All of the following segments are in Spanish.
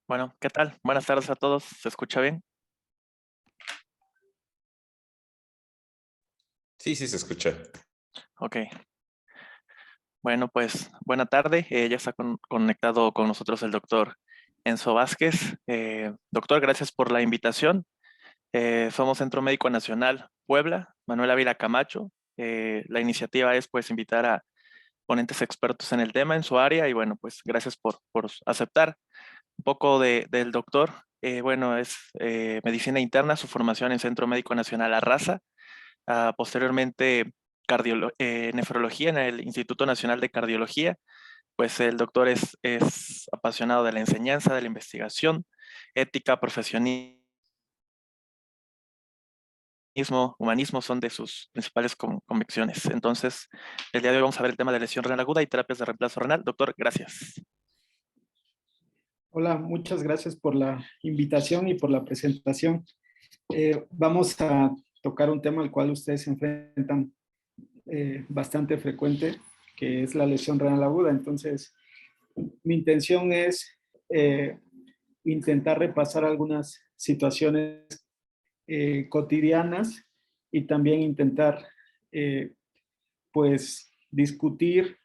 Bueno, ¿qué tal? Buenas tardes a todos. ¿Se escucha bien? Sí, sí se escucha. Ok. Bueno, pues buena tarde. Ya está conectado con nosotros el doctor Enzo Vázquez. Doctor, gracias por la invitación. Somos Centro Médico Nacional Puebla, Manuel Ávila Camacho. La iniciativa es pues invitar a ponentes expertos en el tema, en su área, y bueno, pues gracias por aceptar. Un poco del doctor. Bueno, es medicina interna, su formación en Centro Médico Nacional Arrasa. Posteriormente, nefrología en el Instituto Nacional de Cardiología. Pues el doctor es apasionado de la enseñanza, de la investigación, ética, profesionismo, humanismo son de sus principales convicciones. Entonces, el día de hoy vamos a ver el tema de lesión renal aguda y terapias de reemplazo renal. Doctor, gracias. Hola, muchas gracias por la invitación y por la presentación. Vamos a tocar un tema al cual ustedes se enfrentan bastante frecuente, que es la lesión renal aguda. Entonces, mi intención es intentar repasar algunas situaciones cotidianas y también intentar, pues, discutir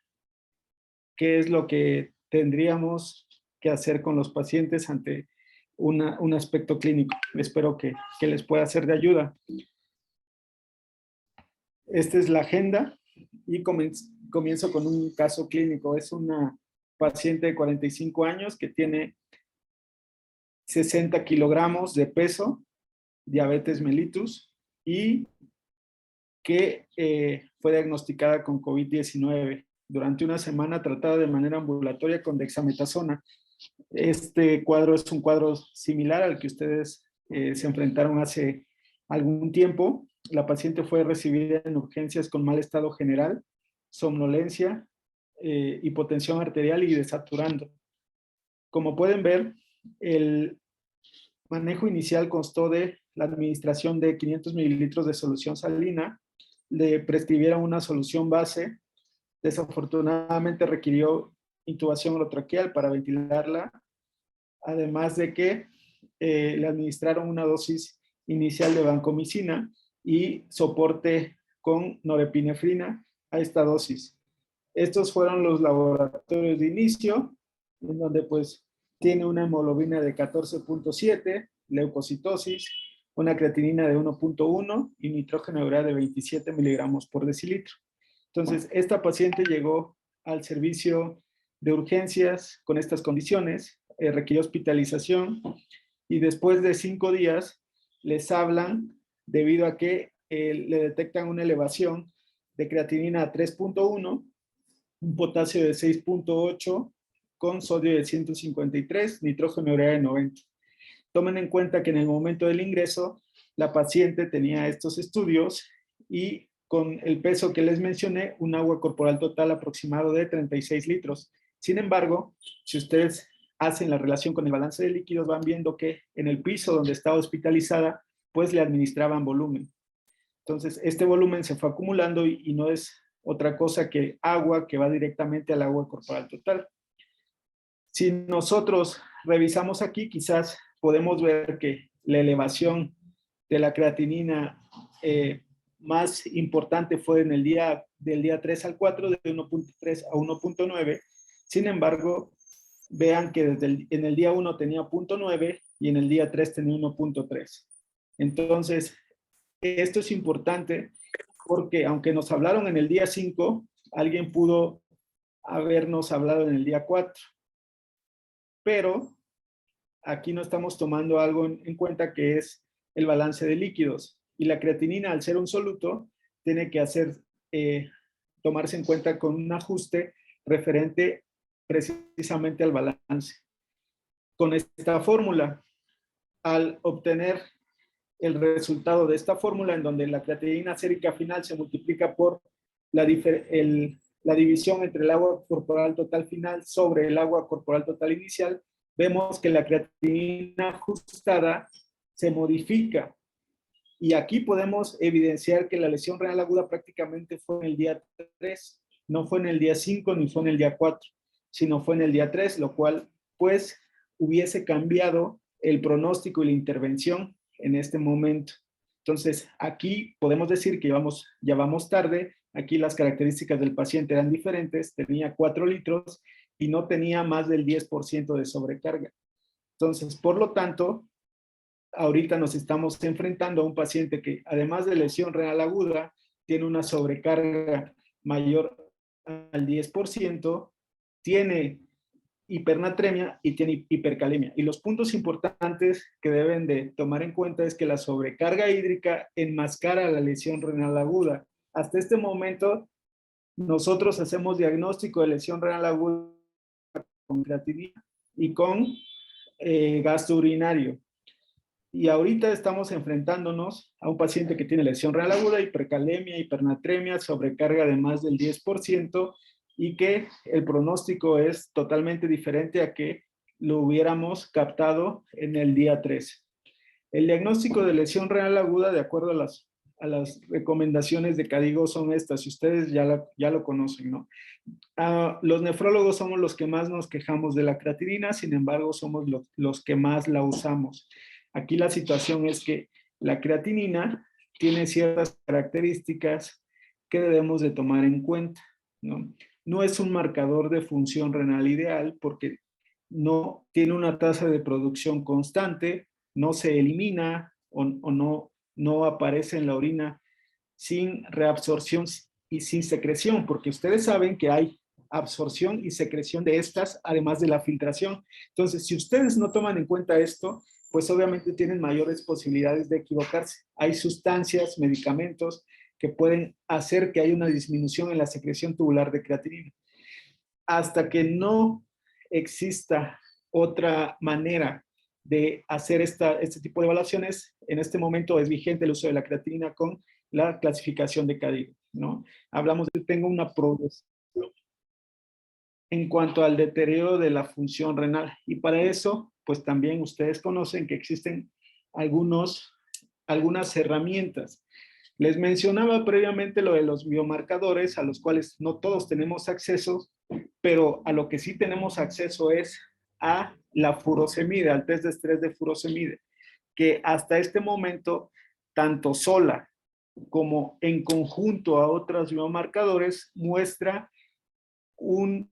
qué es lo que tendríamos que hacer con los pacientes ante un aspecto clínico. Espero que les pueda ser de ayuda. Esta es la agenda y comienzo con un caso clínico. Es una paciente de 45 años que tiene 60 kilogramos de peso, diabetes mellitus y que fue diagnosticada con COVID-19. Durante una semana tratada de manera ambulatoria con dexametasona. Este cuadro es un cuadro similar al que ustedes se enfrentaron hace algún tiempo. La paciente fue recibida en urgencias con mal estado general, somnolencia, hipotensión arterial y desaturando. Como pueden ver, el manejo inicial constó de la administración de 500 mililitros de solución salina, le prescribieron una solución base, desafortunadamente requirió intubación orotraqueal para ventilarla, además de que le administraron una dosis inicial de vancomicina y soporte con norepinefrina a esta dosis. Estos fueron los laboratorios de inicio, en donde pues tiene una hemoglobina de 14.7, leucocitosis, una creatinina de 1.1 y nitrógeno urea de 27 miligramos por decilitro. Entonces, esta paciente llegó al servicio de urgencias con estas condiciones, requirió hospitalización y después de 5 días les hablan debido a que le detectan una elevación de creatinina a 3.1, un potasio de 6.8 con sodio de 153, nitrógeno urea de 90. Tomen en cuenta que en el momento del ingreso la paciente tenía estos estudios y con el peso que les mencioné, un agua corporal total aproximado de 36 litros. Sin embargo, si ustedes hacen la relación con el balance de líquidos, van viendo que en el piso donde estaba hospitalizada, pues le administraban volumen. Entonces, este volumen se fue acumulando y no es otra cosa que agua que va directamente al agua corporal total. Si nosotros revisamos aquí, quizás podemos ver que la elevación de la creatinina más importante fue en el del día 3 al 4, de 1.3 a 1.9. Sin embargo, vean que en el día 1 tenía 0.9 y en el día 3 tenía 1.3. Entonces, esto es importante porque aunque nos hablaron en el día 5, alguien pudo habernos hablado en el día 4. Pero aquí no estamos tomando algo en cuenta que es el balance de líquidos. Y la creatinina, al ser un soluto, tiene que tomarse en cuenta con un ajuste referente precisamente al balance. Con esta fórmula, al obtener el resultado de esta fórmula, en donde la creatinina sérica final se multiplica por la división entre el agua corporal total final sobre el agua corporal total inicial, vemos que la creatinina ajustada se modifica. Y aquí podemos evidenciar que la lesión renal aguda prácticamente fue en el día 3, no fue en el día 5 ni fue en el día 4, sino fue en el día 3, lo cual pues hubiese cambiado el pronóstico y la intervención en este momento. Entonces, aquí podemos decir que ya vamos tarde. Aquí las características del paciente eran diferentes. Tenía 4 litros y no tenía más del 10% de sobrecarga. Entonces, por lo tanto, ahorita nos estamos enfrentando a un paciente que, además de lesión renal aguda, tiene una sobrecarga mayor al 10%, tiene hipernatremia y tiene hipercalemia. Y los puntos importantes que deben de tomar en cuenta es que la sobrecarga hídrica enmascara la lesión renal aguda. Hasta este momento, nosotros hacemos diagnóstico de lesión renal aguda con creatinina y con gasto urinario. Y ahorita estamos enfrentándonos a un paciente que tiene lesión renal aguda, hipercalemia, hipernatremia, sobrecarga de más del 10%, y que el pronóstico es totalmente diferente a que lo hubiéramos captado en el día 3. El diagnóstico de lesión renal aguda, de acuerdo a las recomendaciones de CADIGO, son estas, si ustedes ya lo conocen, ¿no? Los nefrólogos somos los que más nos quejamos de la creatinina, sin embargo, somos los que más la usamos. Aquí la situación es que la creatinina tiene ciertas características que debemos de tomar en cuenta, ¿no? No es un marcador de función renal ideal porque no tiene una tasa de producción constante, no se elimina o no aparece en la orina sin reabsorción y sin secreción, porque ustedes saben que hay absorción y secreción de estas, además de la filtración. Entonces, si ustedes no toman en cuenta esto, pues obviamente tienen mayores posibilidades de equivocarse. Hay sustancias, medicamentos que pueden hacer que haya una disminución en la secreción tubular de creatinina. Hasta que no exista otra manera de hacer este tipo de evaluaciones, en este momento es vigente el uso de la creatinina con la clasificación de CADIGO, ¿no? Hablamos de que tengo una progresión en cuanto al deterioro de la función renal, y para eso pues también ustedes conocen que existen algunas herramientas. Les mencionaba previamente lo de los biomarcadores, a los cuales no todos tenemos acceso, pero a lo que sí tenemos acceso es a la furosemida, al test de estrés de furosemida, que hasta este momento, tanto sola como en conjunto a otros biomarcadores, muestra un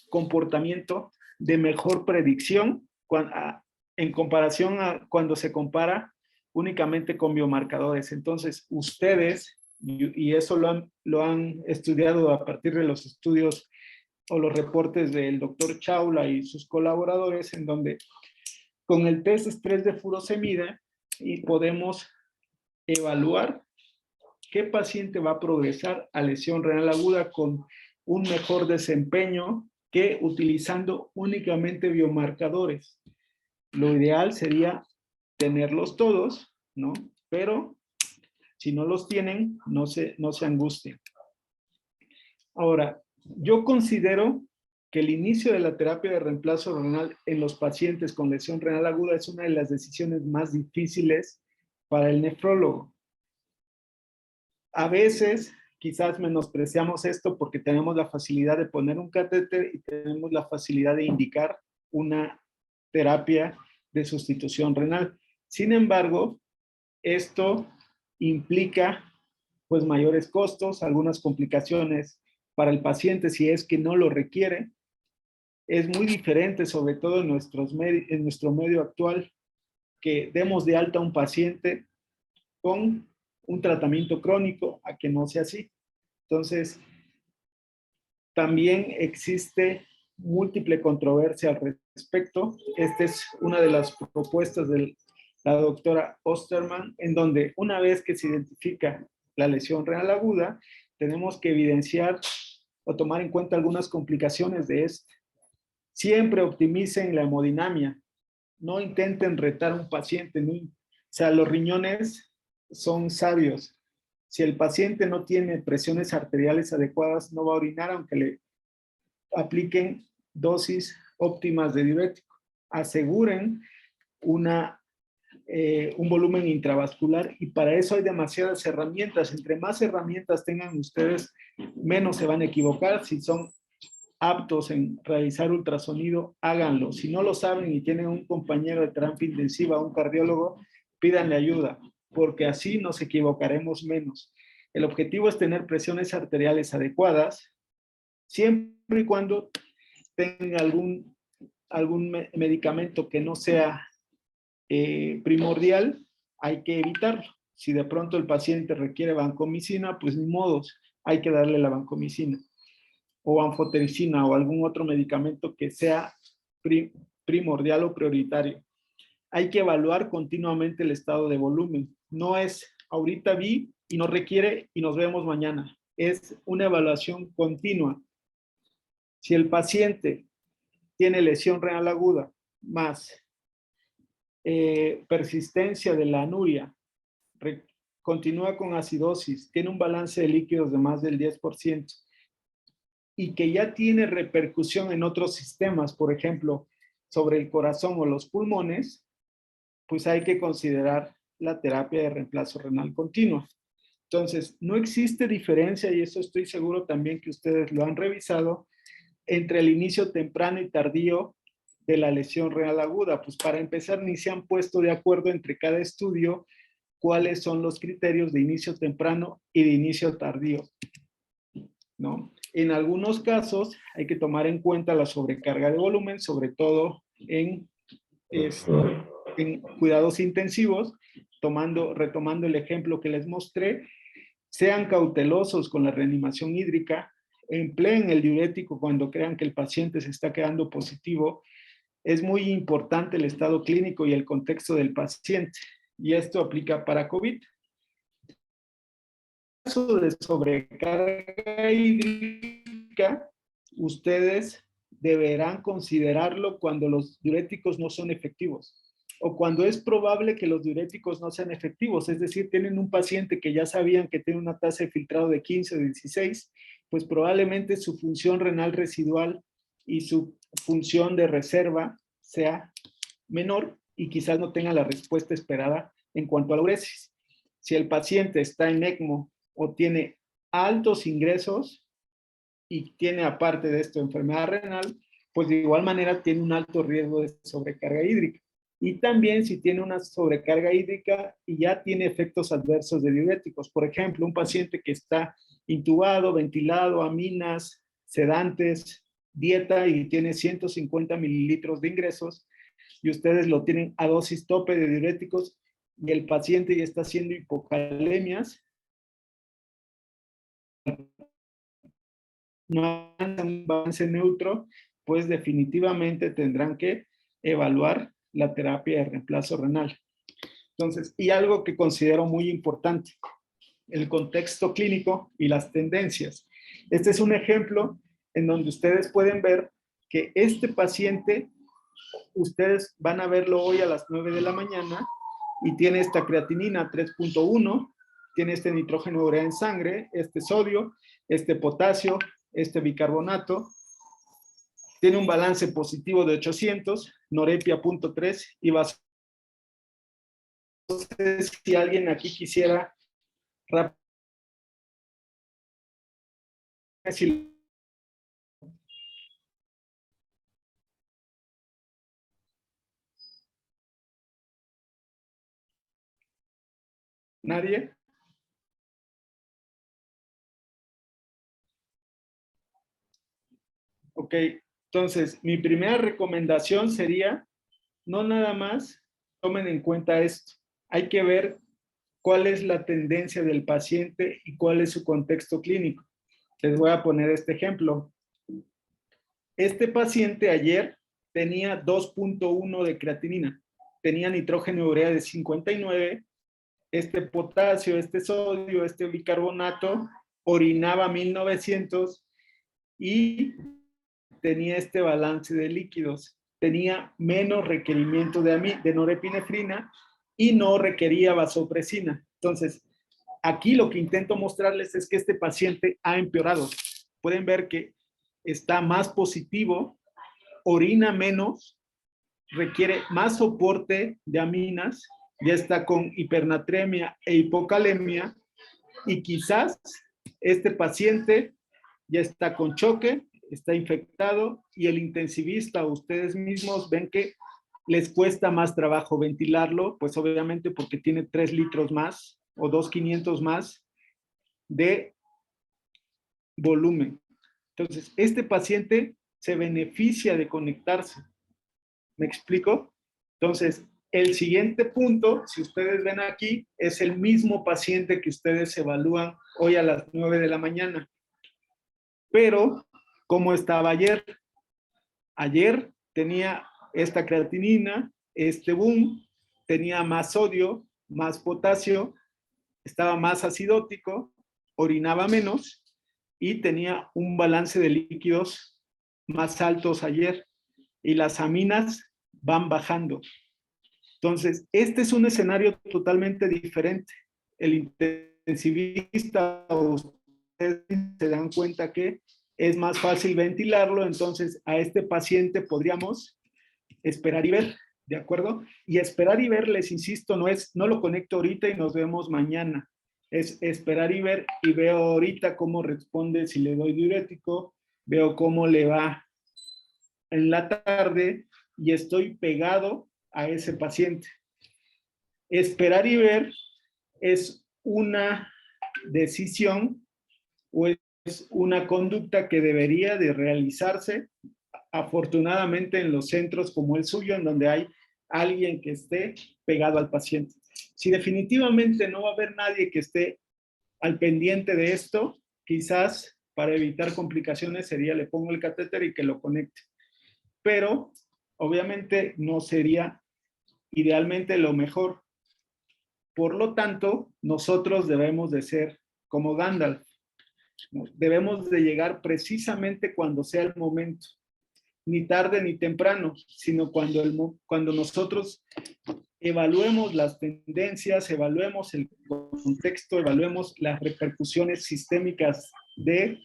comportamiento de mejor predicción en comparación a cuando se compara únicamente con biomarcadores. Entonces, ustedes, y eso lo han estudiado a partir de los estudios o los reportes del doctor Chaula y sus colaboradores, en donde con el test de estrés de furosemida y podemos evaluar qué paciente va a progresar a lesión renal aguda con un mejor desempeño que utilizando únicamente biomarcadores. Lo ideal sería tenerlos todos, ¿no? Pero si no los tienen, no se angustien. Ahora, yo considero que el inicio de la terapia de reemplazo renal en los pacientes con lesión renal aguda es una de las decisiones más difíciles para el nefrólogo. A veces, quizás menospreciamos esto porque tenemos la facilidad de poner un catéter y tenemos la facilidad de indicar una terapia de sustitución renal. Sin embargo, esto implica pues mayores costos, algunas complicaciones para el paciente si es que no lo requiere. Es muy diferente, sobre todo en nuestro medio actual, que demos de alta a un paciente con un tratamiento crónico a que no sea así. Entonces, también existe múltiple controversia al respecto. Esta es una de las propuestas de la doctora Osterman, en donde una vez que se identifica la lesión renal aguda, tenemos que evidenciar o tomar en cuenta algunas complicaciones de esto. Siempre optimicen la hemodinamia. No intenten retar a un paciente. ¿No? O sea, los riñones son sabios. Si el paciente no tiene presiones arteriales adecuadas, no va a orinar aunque le apliquen dosis óptimas de diurético. Aseguren un volumen intravascular y para eso hay demasiadas herramientas. Entre más herramientas tengan ustedes, menos se van a equivocar. Si son aptos en realizar ultrasonido, háganlo. Si no lo saben y tienen un compañero de terapia intensiva, un cardiólogo, pídanle ayuda, porque así nos equivocaremos menos. El objetivo es tener presiones arteriales adecuadas, siempre y cuando tenga algún medicamento que no sea primordial, hay que evitarlo. Si de pronto el paciente requiere vancomicina, pues ni modos, hay que darle la vancomicina o anfotericina o algún otro medicamento que sea primordial o prioritario. Hay que evaluar continuamente el estado de volumen. No es ahorita vi y no requiere y nos vemos mañana. Es una evaluación continua. Si el paciente tiene lesión renal aguda más persistencia de la anuria, continúa con acidosis, tiene un balance de líquidos de más del 10%, y que ya tiene repercusión en otros sistemas, por ejemplo, sobre el corazón o los pulmones, pues hay que considerar la terapia de reemplazo renal continua. Entonces, no existe diferencia, y eso estoy seguro también que ustedes lo han revisado, entre el inicio temprano y tardío de la lesión renal aguda. Pues para empezar, ni se han puesto de acuerdo entre cada estudio cuáles son los criterios de inicio temprano y de inicio tardío, ¿no? En algunos casos hay que tomar en cuenta la sobrecarga de volumen, sobre todo en cuidados intensivos, retomando el ejemplo que les mostré. Sean cautelosos con la reanimación hídrica, empleen el diurético cuando crean que el paciente se está quedando positivo. Es muy importante el estado clínico y el contexto del paciente, y esto aplica para COVID. En caso de sobrecarga hídrica, ustedes deberán considerarlo cuando los diuréticos no son efectivos o cuando es probable que los diuréticos no sean efectivos, es decir, tienen un paciente que ya sabían que tiene una tasa de filtrado de 15 o 16, pues probablemente su función renal residual y su función de reserva sea menor y quizás no tenga la respuesta esperada en cuanto a la uresis. Si el paciente está en ECMO o tiene altos ingresos y tiene aparte de esto enfermedad renal, pues de igual manera tiene un alto riesgo de sobrecarga hídrica. Y también si tiene una sobrecarga hídrica y ya tiene efectos adversos de diuréticos. Por ejemplo, un paciente que está intubado, ventilado, aminas, sedantes, dieta y tiene 150 mililitros de ingresos y ustedes lo tienen a dosis tope de diuréticos y el paciente ya está haciendo hipocalemias, no hay un balance neutro, pues definitivamente tendrán que evaluar la terapia de reemplazo renal. Entonces, y algo que considero muy importante, el contexto clínico y las tendencias. Este es un ejemplo en donde ustedes pueden ver que este paciente, ustedes van a verlo hoy a las 9 de la mañana y tiene esta creatinina 3.1, tiene este nitrógeno urea en sangre, este sodio, este potasio, este bicarbonato, tiene un balance positivo de 800, norepia 0.3 y vaso. Entonces, si alguien aquí quisiera rápido, ¿nadie? Ok, entonces mi primera recomendación sería, no nada más tomen en cuenta esto, hay que ver cuál es la tendencia del paciente y cuál es su contexto clínico. Les voy a poner este ejemplo. Este paciente ayer tenía 2.1 de creatinina, tenía nitrógeno urea de 59, este potasio, este sodio, este bicarbonato, orinaba 1900 y tenía este balance de líquidos. Tenía menos requerimiento de norepinefrina y no requería vasopresina. Entonces, aquí lo que intento mostrarles es que este paciente ha empeorado. Pueden ver que está más positivo, orina menos, requiere más soporte de aminas, ya está con hipernatremia e hipocalemia y quizás este paciente ya está con choque, está infectado y el intensivista, ustedes mismos ven que les cuesta más trabajo ventilarlo, pues obviamente porque tiene 3 litros más o 2,500 más de volumen. Entonces, este paciente se beneficia de conectarse. ¿Me explico? Entonces, el siguiente punto, si ustedes ven aquí, es el mismo paciente que ustedes evalúan hoy a las 9 de la mañana. Pero, ¿cómo estaba ayer? Ayer tenía esta creatinina, este boom, tenía más sodio, más potasio, estaba más acidótico, orinaba menos y tenía un balance de líquidos más altos ayer y las aminas van bajando. Entonces, este es un escenario totalmente diferente. El intensivista, ustedes se dan cuenta que es más fácil ventilarlo, entonces a este paciente podríamos esperar y ver, ¿de acuerdo? Y esperar y ver, les insisto, no lo conecto ahorita y nos vemos mañana. Es esperar y ver y veo ahorita cómo responde si le doy diurético, veo cómo le va en la tarde y estoy pegado a ese paciente. Esperar y ver es una decisión o es una conducta que debería de realizarse afortunadamente en los centros como el suyo, en donde hay alguien que esté pegado al paciente. Si definitivamente no va a haber nadie que esté al pendiente de esto, quizás para evitar complicaciones sería le pongo el catéter y que lo conecte. Pero obviamente no sería idealmente lo mejor. Por lo tanto, nosotros debemos de ser como Gandalf. Debemos de llegar precisamente cuando sea el momento, ni tarde ni temprano, sino cuando nosotros evaluemos las tendencias, evaluemos el contexto, evaluemos las repercusiones sistémicas de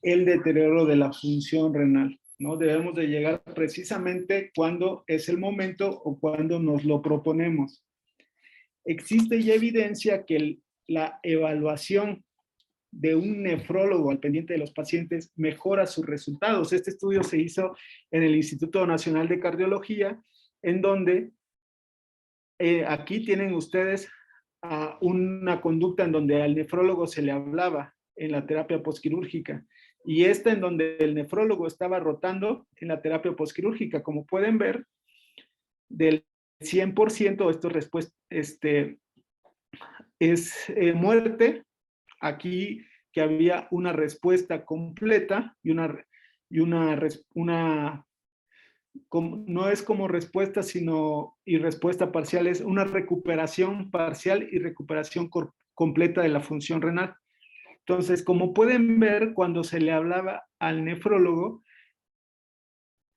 el deterioro de la función renal. ¿no? Debemos de llegar precisamente cuando es el momento o cuando nos lo proponemos. Existe ya evidencia que la evaluación de un nefrólogo al pendiente de los pacientes mejora sus resultados. Este estudio se hizo en el Instituto Nacional de Cardiología, en donde aquí tienen ustedes una conducta en donde al nefrólogo se le hablaba en la terapia postquirúrgica y esta en donde el nefrólogo estaba rotando en la terapia postquirúrgica. Como pueden ver, del 100% esto es muerte. Aquí que había una respuesta completa no es como respuesta, sino y respuesta parcial, es una recuperación parcial y recuperación completa de la función renal. Entonces, como pueden ver, cuando se le hablaba al nefrólogo,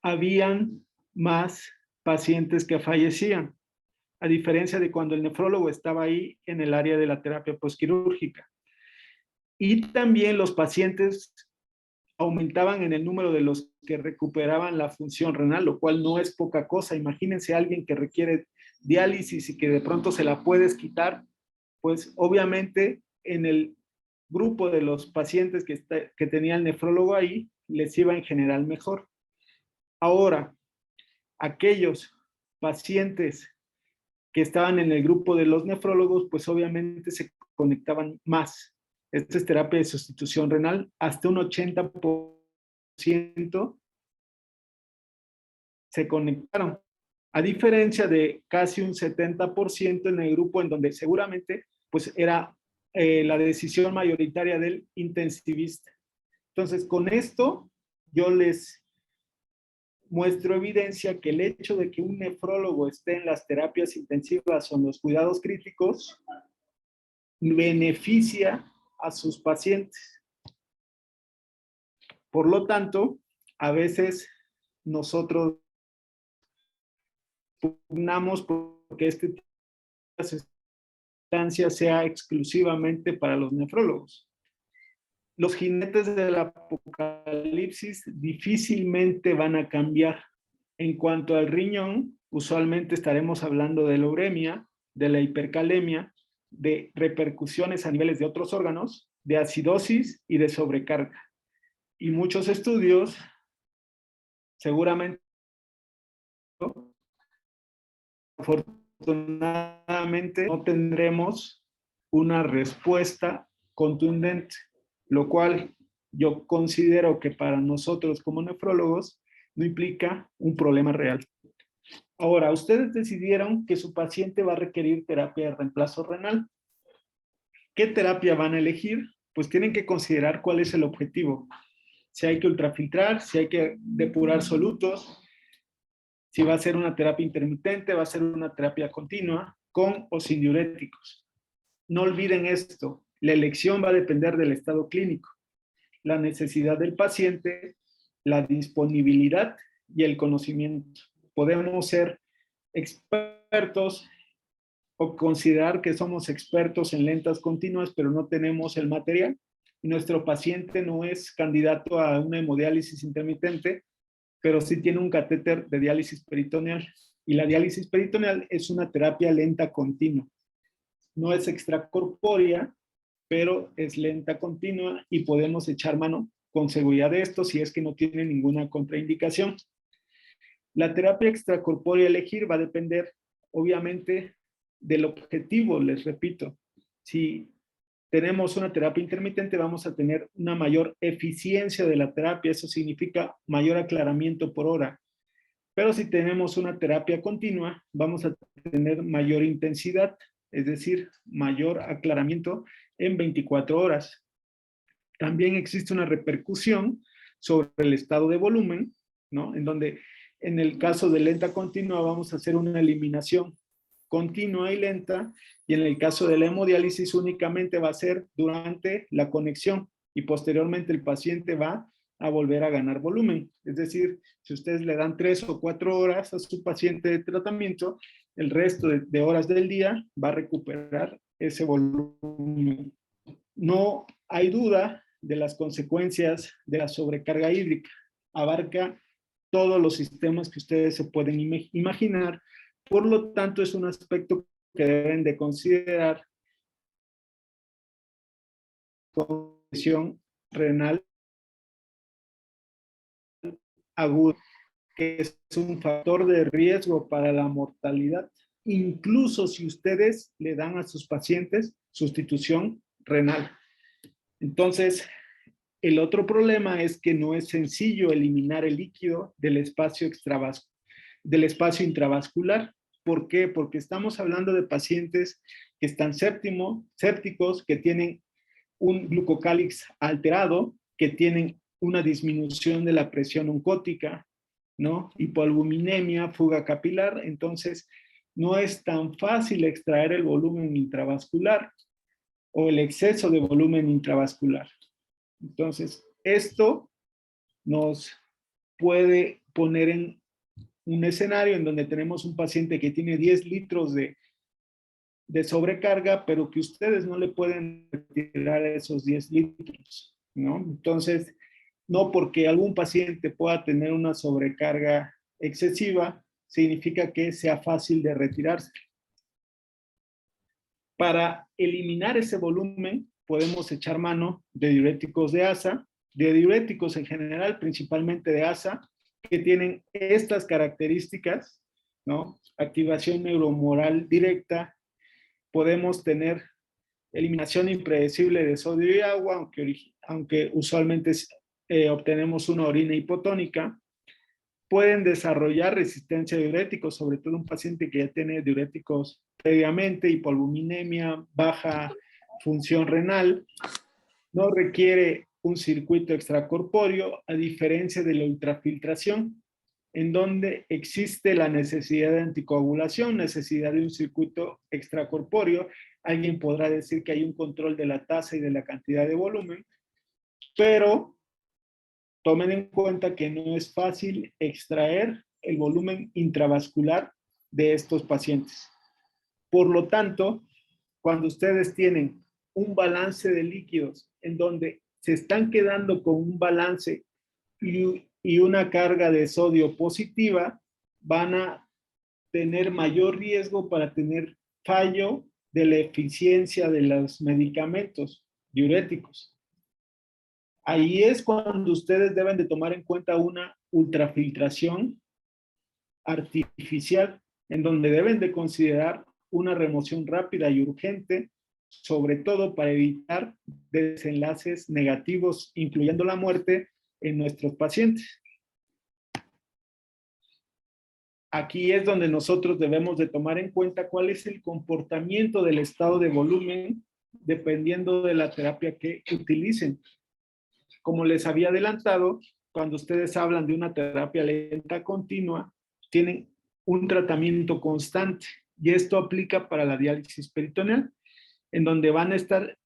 habían más pacientes que fallecían, a diferencia de cuando el nefrólogo estaba ahí en el área de la terapia postquirúrgica. Y también los pacientes aumentaban en el número de los que recuperaban la función renal, lo cual no es poca cosa. Imagínense a alguien que requiere diálisis y que de pronto se la puedes quitar, pues obviamente en el grupo de los pacientes que tenía el nefrólogo ahí, les iba en general mejor. Ahora, aquellos pacientes que estaban en el grupo de los nefrólogos, pues obviamente se conectaban más. Esta es terapia de sustitución renal, hasta un 80% se conectaron, a diferencia de casi un 70% en el grupo en donde seguramente pues era la decisión mayoritaria del intensivista. Entonces, con esto yo les muestro evidencia que el hecho de que un nefrólogo esté en las terapias intensivas o en los cuidados críticos beneficia a sus pacientes. Por lo tanto, a veces nosotros pugnamos porque este tipo de estancia sea exclusivamente para los nefrólogos. Los jinetes del apocalipsis difícilmente van a cambiar. En cuanto al riñón, usualmente estaremos hablando de la uremia, de la hipercalemia, de repercusiones a niveles de otros órganos, de acidosis y de sobrecarga. Y muchos estudios, seguramente, afortunadamente, no tendremos una respuesta contundente, lo cual yo considero que para nosotros como nefrólogos no implica un problema real. Ahora, ustedes decidieron que su paciente va a requerir terapia de reemplazo renal. ¿Qué terapia van a elegir? Pues tienen que considerar cuál es el objetivo. Si hay que ultrafiltrar, si hay que depurar solutos, si va a ser una terapia intermitente, va a ser una terapia continua, con o sin diuréticos. No olviden esto, la elección va a depender del estado clínico, la necesidad del paciente, la disponibilidad y el conocimiento. Podemos ser expertos o considerar que somos expertos en lentas continuas, pero no tenemos el material. Nuestro paciente no es candidato a una hemodiálisis intermitente, pero sí tiene un catéter de diálisis peritoneal. Y la diálisis peritoneal es una terapia lenta continua. No es extracorpórea, pero es lenta continua y podemos echar mano con seguridad de esto si es que no tiene ninguna contraindicación. La terapia extracorpórea a elegir va a depender, obviamente, del objetivo, les repito. Si tenemos una terapia intermitente, vamos a tener una mayor eficiencia de la terapia, eso significa mayor aclaramiento por hora. Pero si tenemos una terapia continua, vamos a tener mayor intensidad, es decir, mayor aclaramiento en 24 horas. También existe una repercusión sobre el estado de volumen, ¿no? En donde en el caso de lenta continua vamos a hacer una eliminación continua y lenta, y en el caso de la hemodiálisis únicamente va a ser durante la conexión y posteriormente el paciente va a volver a ganar volumen. Es decir, si ustedes le dan 3 o 4 horas a su paciente de tratamiento, el resto de horas del día va a recuperar ese volumen. No hay duda de las consecuencias de la sobrecarga hídrica. Abarca todos los sistemas que ustedes se pueden imaginar. Por lo tanto, es un aspecto que deben de considerar con lesión renal aguda, que es un factor de riesgo para la mortalidad, incluso si ustedes le dan a sus pacientes sustitución renal. Entonces, el otro problema es que no es sencillo eliminar el líquido del espacio intravascular. ¿Por qué? Porque estamos hablando de pacientes que están sépticos, que tienen un glucocálix alterado, que tienen una disminución de la presión oncótica, ¿no? Hipoalbuminemia, fuga capilar. Entonces, no es tan fácil extraer el volumen intravascular o el exceso de volumen intravascular. Entonces, esto nos puede poner en un escenario en donde tenemos un paciente que tiene 10 litros de sobrecarga, pero que ustedes no le pueden retirar esos 10 litros, ¿no? Entonces, no porque algún paciente pueda tener una sobrecarga excesiva, significa que sea fácil de retirarse. Para eliminar ese volumen, podemos echar mano de diuréticos de ASA, de diuréticos en general, principalmente de ASA, que tienen estas características, ¿no? Activación neuromoral directa. Podemos tener eliminación impredecible de sodio y agua, aunque usualmente obtenemos una orina hipotónica. Pueden desarrollar resistencia a diuréticos, sobre todo un paciente que ya tiene diuréticos previamente, hipoalbuminemia, baja función renal. No requiere un circuito extracorpóreo, a diferencia de la ultrafiltración, en donde existe la necesidad de anticoagulación, necesidad de un circuito extracorpóreo. Alguien podrá decir que hay un control de la tasa y de la cantidad de volumen, pero tomen en cuenta que no es fácil extraer el volumen intravascular de estos pacientes. Por lo tanto, cuando ustedes tienen un balance de líquidos en donde se están quedando con un balance y una carga de sodio positiva, van a tener mayor riesgo para tener fallo de la eficiencia de los medicamentos diuréticos. Ahí es cuando ustedes deben de tomar en cuenta una ultrafiltración artificial, en donde deben de considerar una remoción rápida y urgente, sobre todo para evitar desenlaces negativos, incluyendo la muerte en nuestros pacientes. Aquí es donde nosotros debemos de tomar en cuenta cuál es el comportamiento del estado de volumen dependiendo de la terapia que utilicen. Como les había adelantado, cuando ustedes hablan de una terapia lenta continua, tienen un tratamiento constante y esto aplica para la diálisis peritoneal, en donde van a estar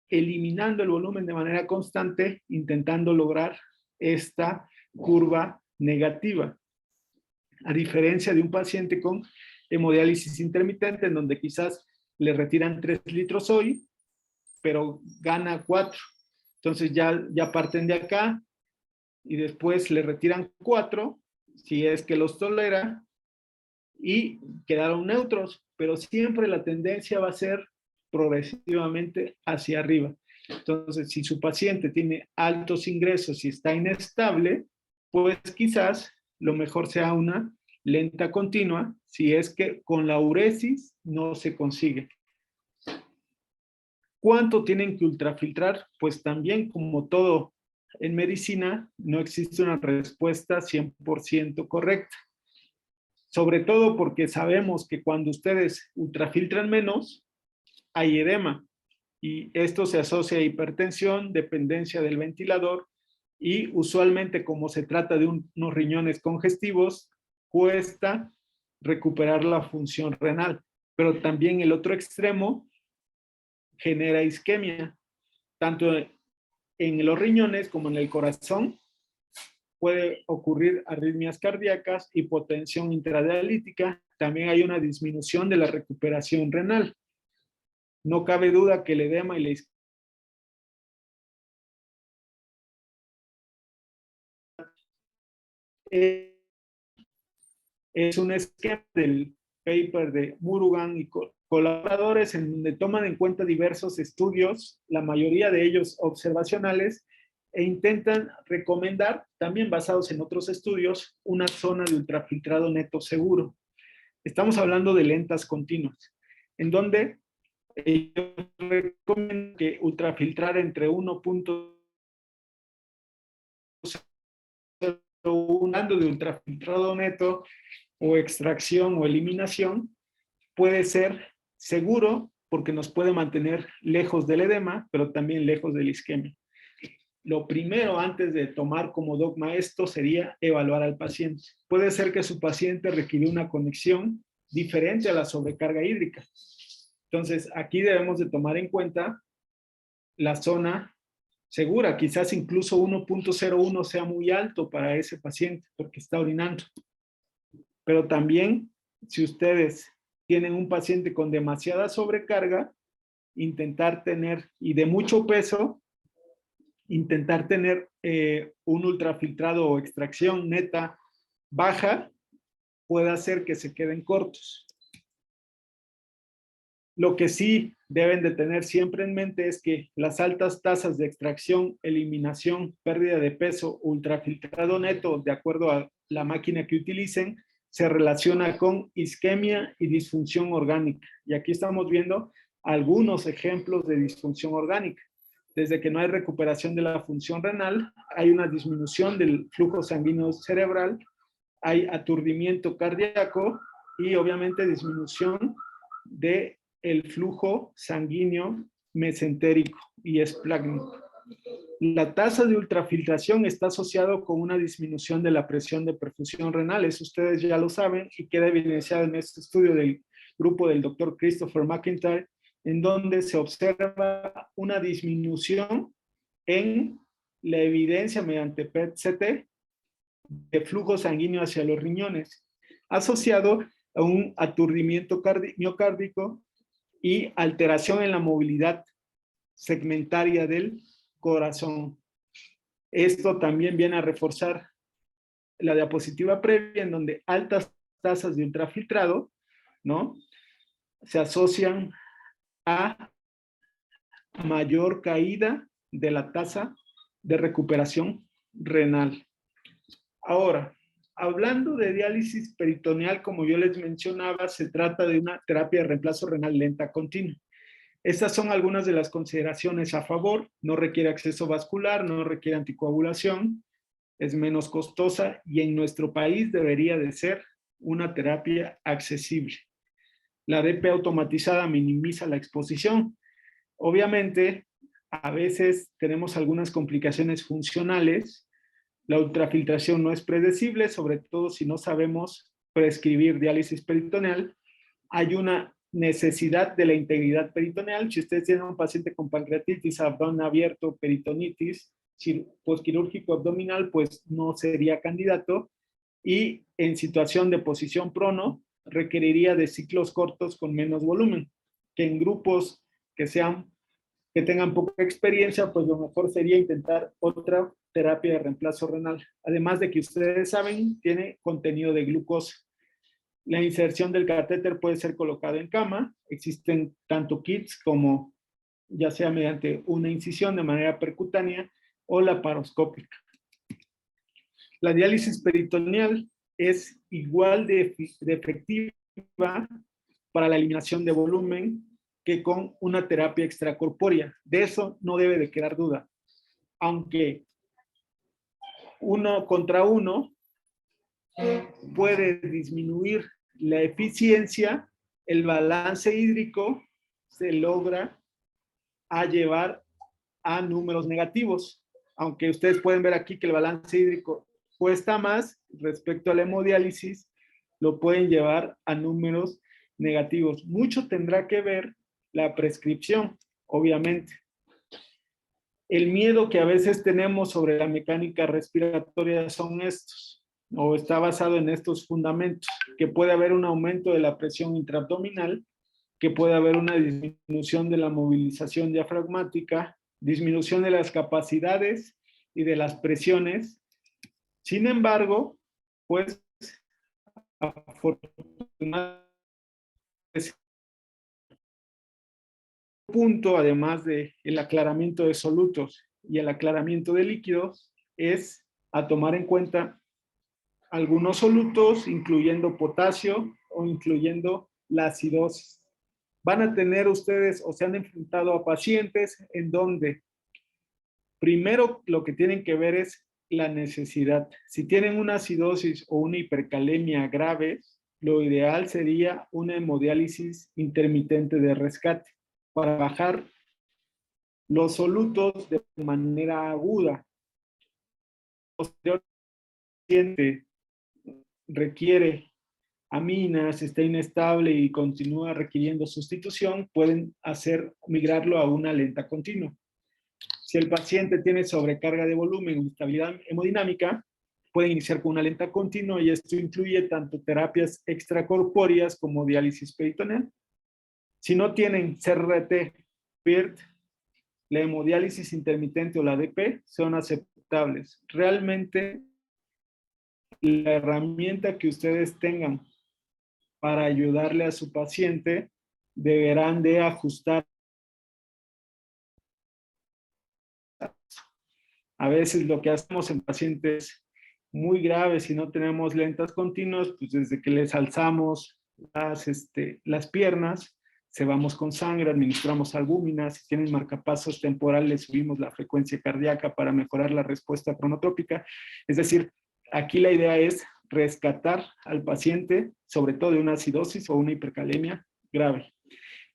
eliminando el volumen de manera constante, intentando lograr esta curva negativa. A diferencia de un paciente con hemodiálisis intermitente, en donde quizás le retiran 3 litros hoy, pero gana 4. Entonces ya parten de acá y después le retiran 4, si es que los tolera, y quedaron neutros, pero siempre la tendencia va a ser progresivamente hacia arriba. Entonces, si su paciente tiene altos ingresos y está inestable, pues quizás lo mejor sea una lenta continua, si es que con la uresis no se consigue. ¿Cuánto tienen que ultrafiltrar? Pues también, como todo en medicina, no existe una respuesta 100% correcta. Sobre todo porque sabemos que cuando ustedes ultrafiltran menos, hay edema. Y esto se asocia a hipertensión, dependencia del ventilador y usualmente, como se trata de unos riñones congestivos, cuesta recuperar la función renal. Pero también el otro extremo genera isquemia, tanto en los riñones como en el corazón. Puede ocurrir arritmias cardíacas, hipotensión intradialítica, también hay una disminución de la recuperación renal. No cabe duda que el edema y la isquemia Es un esquema del paper de Murugan y colaboradores en donde toman en cuenta diversos estudios, la mayoría de ellos observacionales, e intentan recomendar, también basados en otros estudios, una zona de ultrafiltrado neto seguro. Estamos hablando de lentas continuas, en donde ellos recomiendan que ultrafiltrar entre 1.01 de ultrafiltrado neto o extracción o eliminación puede ser seguro porque nos puede mantener lejos del edema, pero también lejos de la isquemia. Lo primero antes de tomar como dogma esto sería evaluar al paciente. Puede ser que su paciente requiere una conexión diferente a la sobrecarga hídrica. Entonces, aquí debemos de tomar en cuenta la zona segura. Quizás incluso 1.01 sea muy alto para ese paciente porque está orinando. Pero también, si ustedes tienen un paciente con demasiada sobrecarga, intentar tener, y de mucho peso, intentar tener un ultrafiltrado o extracción neta baja puede hacer que se queden cortos. Lo que sí deben de tener siempre en mente es que las altas tasas de extracción, eliminación, pérdida de peso, ultrafiltrado neto, de acuerdo a la máquina que utilicen, se relaciona con isquemia y disfunción orgánica. Y aquí estamos viendo algunos ejemplos de disfunción orgánica. Desde que no hay recuperación de la función renal, hay una disminución del flujo sanguíneo cerebral, hay aturdimiento cardíaco y obviamente disminución de el flujo sanguíneo mesentérico y esplácnico. La tasa de ultrafiltración está asociado con una disminución de la presión de perfusión renal, eso ustedes ya lo saben y queda evidenciado en este estudio del grupo del doctor Christopher McIntyre, en donde se observa una disminución en la evidencia mediante PET-CT de flujo sanguíneo hacia los riñones, asociado a un aturdimiento miocárdico y alteración en la movilidad segmentaria del corazón. Esto también viene a reforzar la diapositiva previa, en donde altas tasas de ultrafiltrado, ¿no?, se asocian a mayor caída de la tasa de recuperación renal. Ahora, hablando de diálisis peritoneal, como yo les mencionaba, se trata de una terapia de reemplazo renal lenta continua. Estas son algunas de las consideraciones a favor. No requiere acceso vascular, no requiere anticoagulación, es menos costosa y en nuestro país debería de ser una terapia accesible. La DP automatizada minimiza la exposición. Obviamente, a veces tenemos algunas complicaciones funcionales. La ultrafiltración no es predecible, sobre todo si no sabemos prescribir diálisis peritoneal. Hay una necesidad de la integridad peritoneal. Si ustedes tienen un paciente con pancreatitis, abdomen abierto, peritonitis, postquirúrgico abdominal, pues no sería candidato. Y en situación de posición prono, requeriría de ciclos cortos con menos volumen, que en grupos que tengan poca experiencia, pues lo mejor sería intentar otra terapia de reemplazo renal. Además de que ustedes saben, tiene contenido de glucosa. La inserción del catéter puede ser colocado en cama. Existen tanto kits como ya sea mediante una incisión de manera percutánea o laparoscópica. La diálisis peritoneal es igual de efectiva para la eliminación de volumen que con una terapia extracorpórea. De eso no debe de quedar duda. Aunque uno contra uno puede disminuir la eficiencia, el balance hídrico se logra a llevar a números negativos. Aunque ustedes pueden ver aquí que el balance hídrico cuesta más respecto a la hemodiálisis, lo pueden llevar a números negativos. Mucho tendrá que ver la prescripción, obviamente. El miedo que a veces tenemos sobre la mecánica respiratoria son estos, o está basado en estos fundamentos, que puede haber un aumento de la presión intraabdominal, que puede haber una disminución de la movilización diafragmática, disminución de las capacidades y de las presiones. Sin embargo, pues Afortunadamente, punto, además del aclaramiento de solutos y el aclaramiento de líquidos, es a tomar en cuenta algunos solutos, incluyendo potasio o incluyendo la acidosis. Van a tener ustedes o se han enfrentado a pacientes en donde primero lo que tienen que ver es la necesidad. Si tienen una acidosis o una hipercalemia grave, lo ideal sería una hemodiálisis intermitente de rescate para bajar los solutos de manera aguda. Posteriormente requiere aminas, está inestable y continúa requiriendo sustitución, pueden migrarlo a una lenta continua. Si el paciente tiene sobrecarga de volumen o instabilidad hemodinámica, puede iniciar con una lenta continua y esto incluye tanto terapias extracorpóreas como diálisis peritoneal. Si no tienen CRT, PIRT, la hemodiálisis intermitente o la DP son aceptables. Realmente, la herramienta que ustedes tengan para ayudarle a su paciente deberán de ajustar. A veces lo que hacemos en pacientes muy graves y no tenemos lentas continuas, pues desde que les alzamos las piernas, cebamos con sangre, administramos albúminas, si tienen marcapasos temporales, subimos la frecuencia cardíaca para mejorar la respuesta cronotrópica. Es decir, aquí la idea es rescatar al paciente, sobre todo de una acidosis o una hipercalemia grave.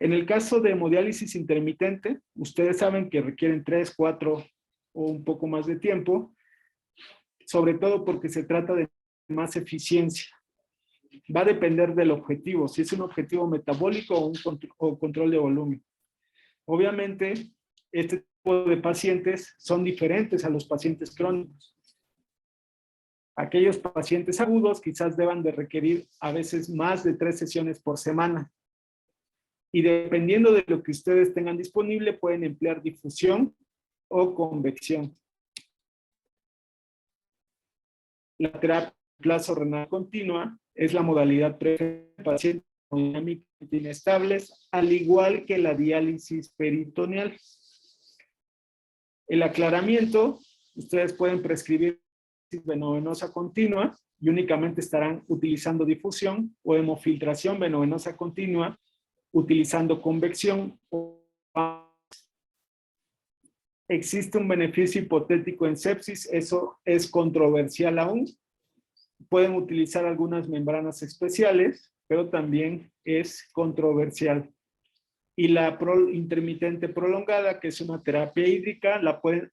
En el caso de hemodiálisis intermitente, ustedes saben que requieren 3, 4 o un poco más de tiempo, sobre todo porque se trata de más eficiencia. Va a depender del objetivo, si es un objetivo metabólico o control de volumen. Obviamente, este tipo de pacientes son diferentes a los pacientes crónicos. Aquellos pacientes agudos quizás deban de requerir a veces más de 3 sesiones por semana. Y dependiendo de lo que ustedes tengan disponible, pueden emplear difusión o convección. La terapia de plazo renal continua es la modalidad preferida de pacientes hemodinámicamente inestables, al igual que la diálisis peritoneal. El aclaramiento, ustedes pueden prescribir venovenosa continua y únicamente estarán utilizando difusión o hemofiltración venovenosa continua utilizando convección. Existe un beneficio hipotético en sepsis, eso es controversial aún. Pueden utilizar algunas membranas especiales, pero también es controversial. Y la intermitente prolongada, que es una terapia híbrida, la pueden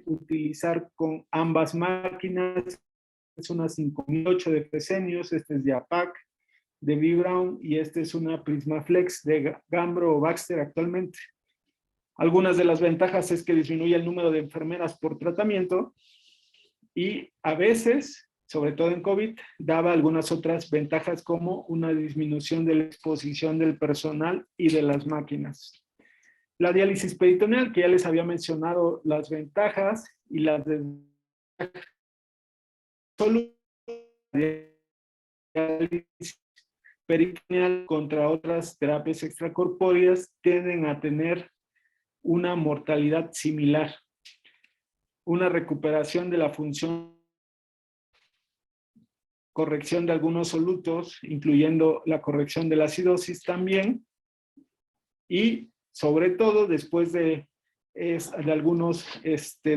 utilizar con ambas máquinas. Es una 5008 de Fresenius, este es de APAC, de B-Brown, y este es una Prismaflex de Gambro o Baxter actualmente. Algunas de las ventajas es que disminuye el número de enfermeras por tratamiento y a veces, sobre todo en COVID, daba algunas otras ventajas como una disminución de la exposición del personal y de las máquinas. La diálisis peritoneal, que ya les había mencionado las ventajas y las desventajas. Solo la diálisis peritoneal contra otras terapias extracorpóreas tienden a tener una mortalidad similar, una recuperación de la función, corrección de algunos solutos, incluyendo la corrección de la acidosis también, y sobre todo después de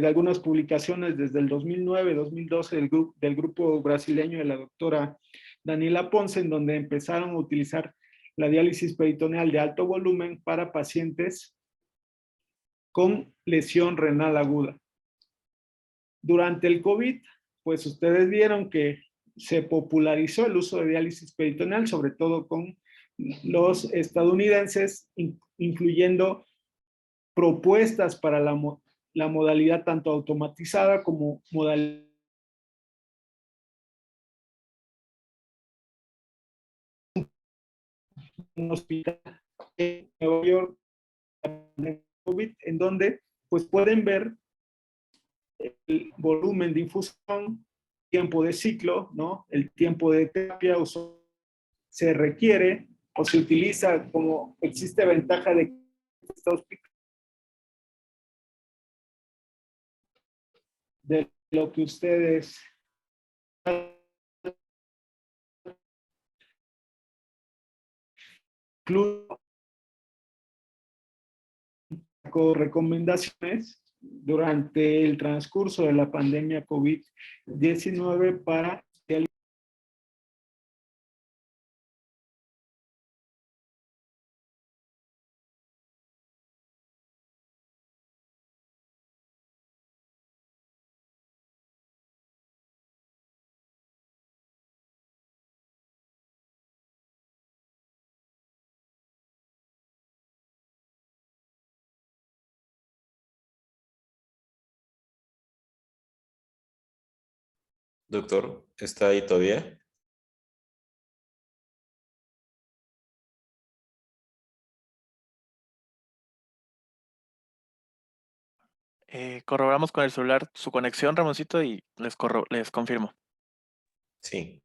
algunas publicaciones desde el 2009-2012 del grupo brasileño de la doctora Daniela Ponce, en donde empezaron a utilizar la diálisis peritoneal de alto volumen para pacientes con lesión renal aguda. Durante el COVID, pues ustedes vieron que se popularizó el uso de diálisis peritoneal, sobre todo con los estadounidenses, incluyendo propuestas para la modalidad tanto automatizada como modalidad un hospital en Nueva York COVID, en donde pues pueden ver el volumen de infusión, tiempo de ciclo, ¿no? El tiempo de terapia se requiere o se utiliza como existe ventaja de lo que ustedes incluso con recomendaciones durante el transcurso de la pandemia COVID-19 para Doctor, ¿está ahí todavía? Corroboramos con el celular su conexión, Ramoncito, y les confirmo. Sí.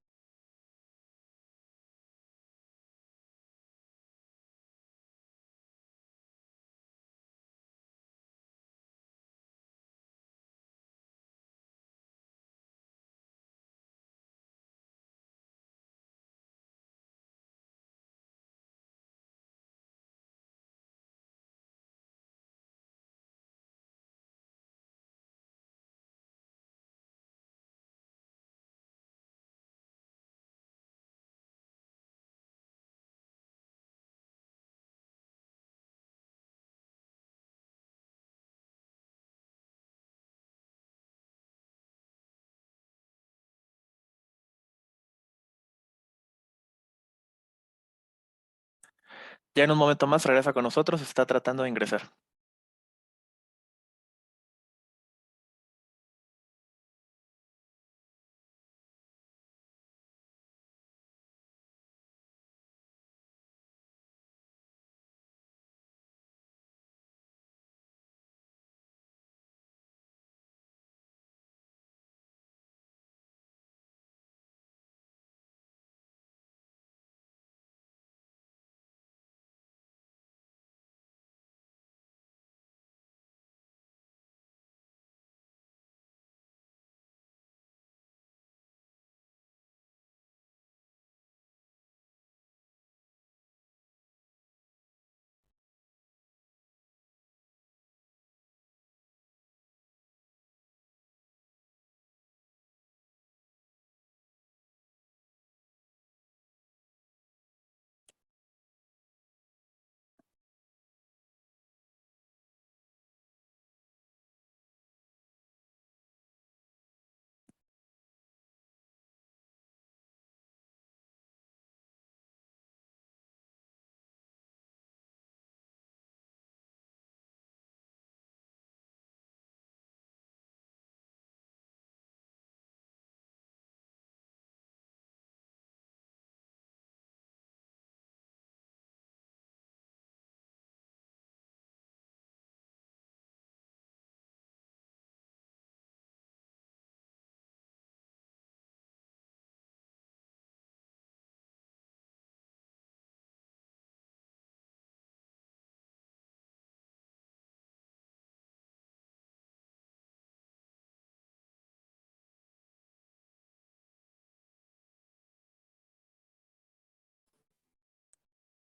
Ya en un momento más regresa con nosotros, está tratando de ingresar.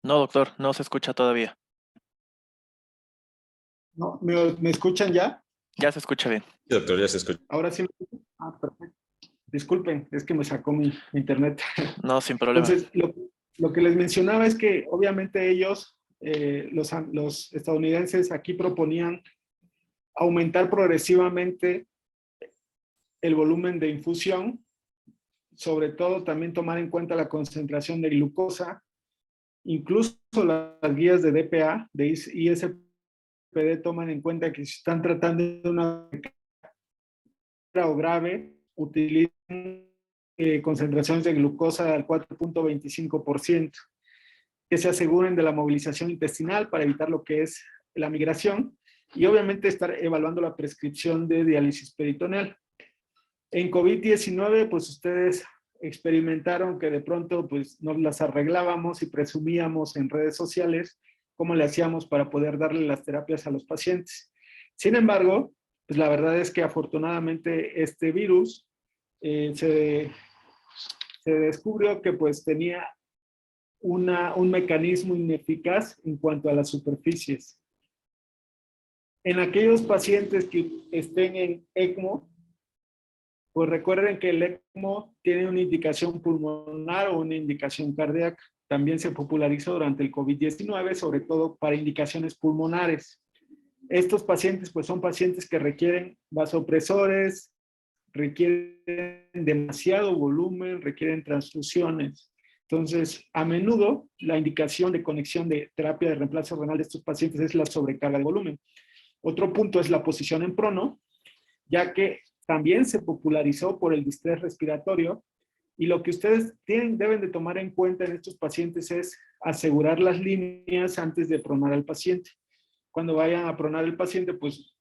No, doctor, no se escucha todavía. ¿no? ¿Me escuchan ya? Ya se escucha bien. Sí, doctor, ya se escucha. Ahora sí. Perfecto. Disculpen, es que me sacó mi internet. No, sin problema. Entonces, lo que les mencionaba es que obviamente ellos, los estadounidenses aquí proponían aumentar progresivamente el volumen de infusión, sobre todo también tomar en cuenta la concentración de glucosa, incluso las guías de DPA, de ISPD toman en cuenta que si están tratando de una o grave, utilizan concentraciones de glucosa al 4.25%, que se aseguren de la movilización intestinal para evitar lo que es la migración y obviamente estar evaluando la prescripción de diálisis peritoneal. En COVID-19, pues ustedes experimentaron que de pronto pues nos las arreglábamos y presumíamos en redes sociales cómo le hacíamos para poder darle las terapias a los pacientes. Sin embargo, pues la verdad es que afortunadamente este virus se descubrió que pues tenía un mecanismo ineficaz en cuanto a las superficies. En aquellos pacientes que estén en ECMO, pues recuerden que el ECMO tiene una indicación pulmonar o una indicación cardíaca. También se popularizó durante el COVID-19, sobre todo para indicaciones pulmonares. Estos pacientes pues son pacientes que requieren vasopresores, requieren demasiado volumen, requieren transfusiones. Entonces, a menudo la indicación de conexión de terapia de reemplazo renal de estos pacientes es la sobrecarga de volumen. Otro punto es la posición en prono, ya que también se popularizó por el distrés respiratorio, y lo que ustedes deben de tomar en cuenta en estos pacientes es asegurar las líneas antes de pronar al paciente. Cuando vayan a pronar al paciente, pues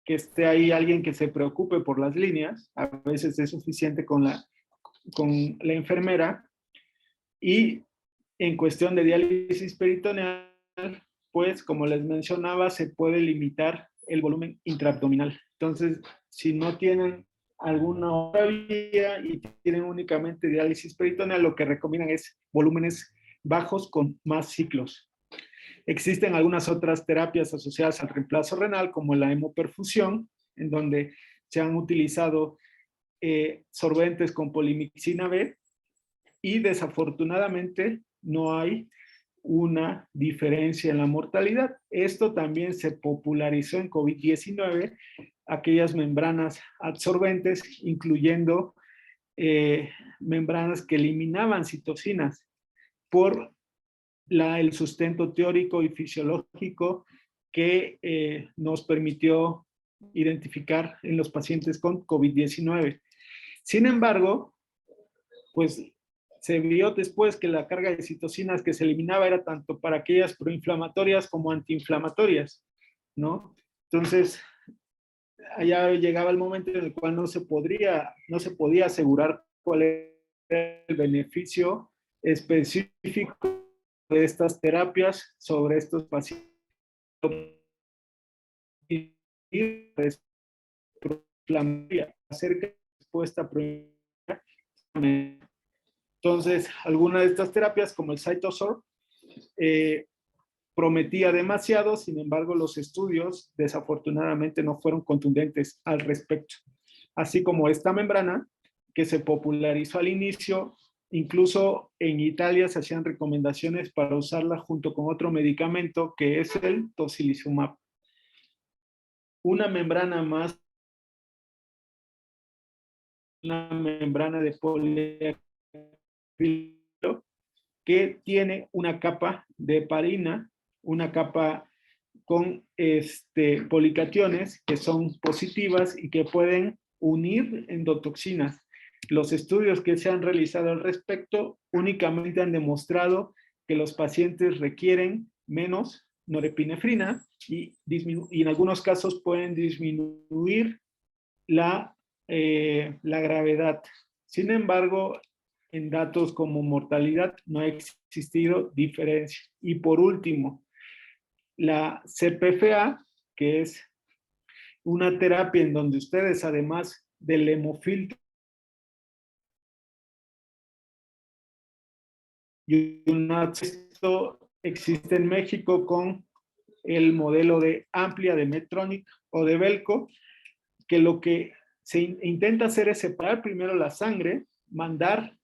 que esté ahí alguien que se preocupe por las líneas. A veces es suficiente con la enfermera. Y en cuestión de diálisis peritoneal, pues como les mencionaba, se puede limitar el volumen intraabdominal. Entonces, si no tienen alguna otra vía y tienen únicamente diálisis peritoneal, lo que recomiendan es volúmenes bajos con más ciclos. Existen algunas otras terapias asociadas al reemplazo renal, como la hemoperfusión, en donde se han utilizado sorbentes con polimixina B, y desafortunadamente no hay una diferencia en la mortalidad. Esto también se popularizó en COVID-19, aquellas membranas absorbentes, incluyendo membranas que eliminaban citocinas por el sustento teórico y fisiológico que nos permitió identificar en los pacientes con COVID-19. Sin embargo, pues se vio después que la carga de citocinas que se eliminaba era tanto para aquellas proinflamatorias como antiinflamatorias, ¿no? Entonces, allá llegaba el momento en el cual no se podía asegurar cuál era el beneficio específico de estas terapias sobre estos pacientes. Y acerca de respuesta proinflamatoria. Entonces, alguna de estas terapias, como el CytoSorb, prometía demasiado. Sin embargo, los estudios desafortunadamente no fueron contundentes al respecto. Así como esta membrana, que se popularizó al inicio, incluso en Italia se hacían recomendaciones para usarla junto con otro medicamento que es el tocilizumab. Una membrana más, una membrana de poliacrílico que tiene una capa de heparina, una capa con policationes que son positivas y que pueden unir endotoxinas. Los estudios que se han realizado al respecto únicamente han demostrado que los pacientes requieren menos norepinefrina y en algunos casos pueden disminuir la gravedad. Sin embargo, en datos como mortalidad no ha existido diferencia. Y por último, la CPFA, que es una terapia en donde ustedes, además del hemofiltro y un acceso, existe en México con el modelo de Amplia, de Medtronic o de Belco, que lo que se intenta hacer es separar primero la sangre, mandar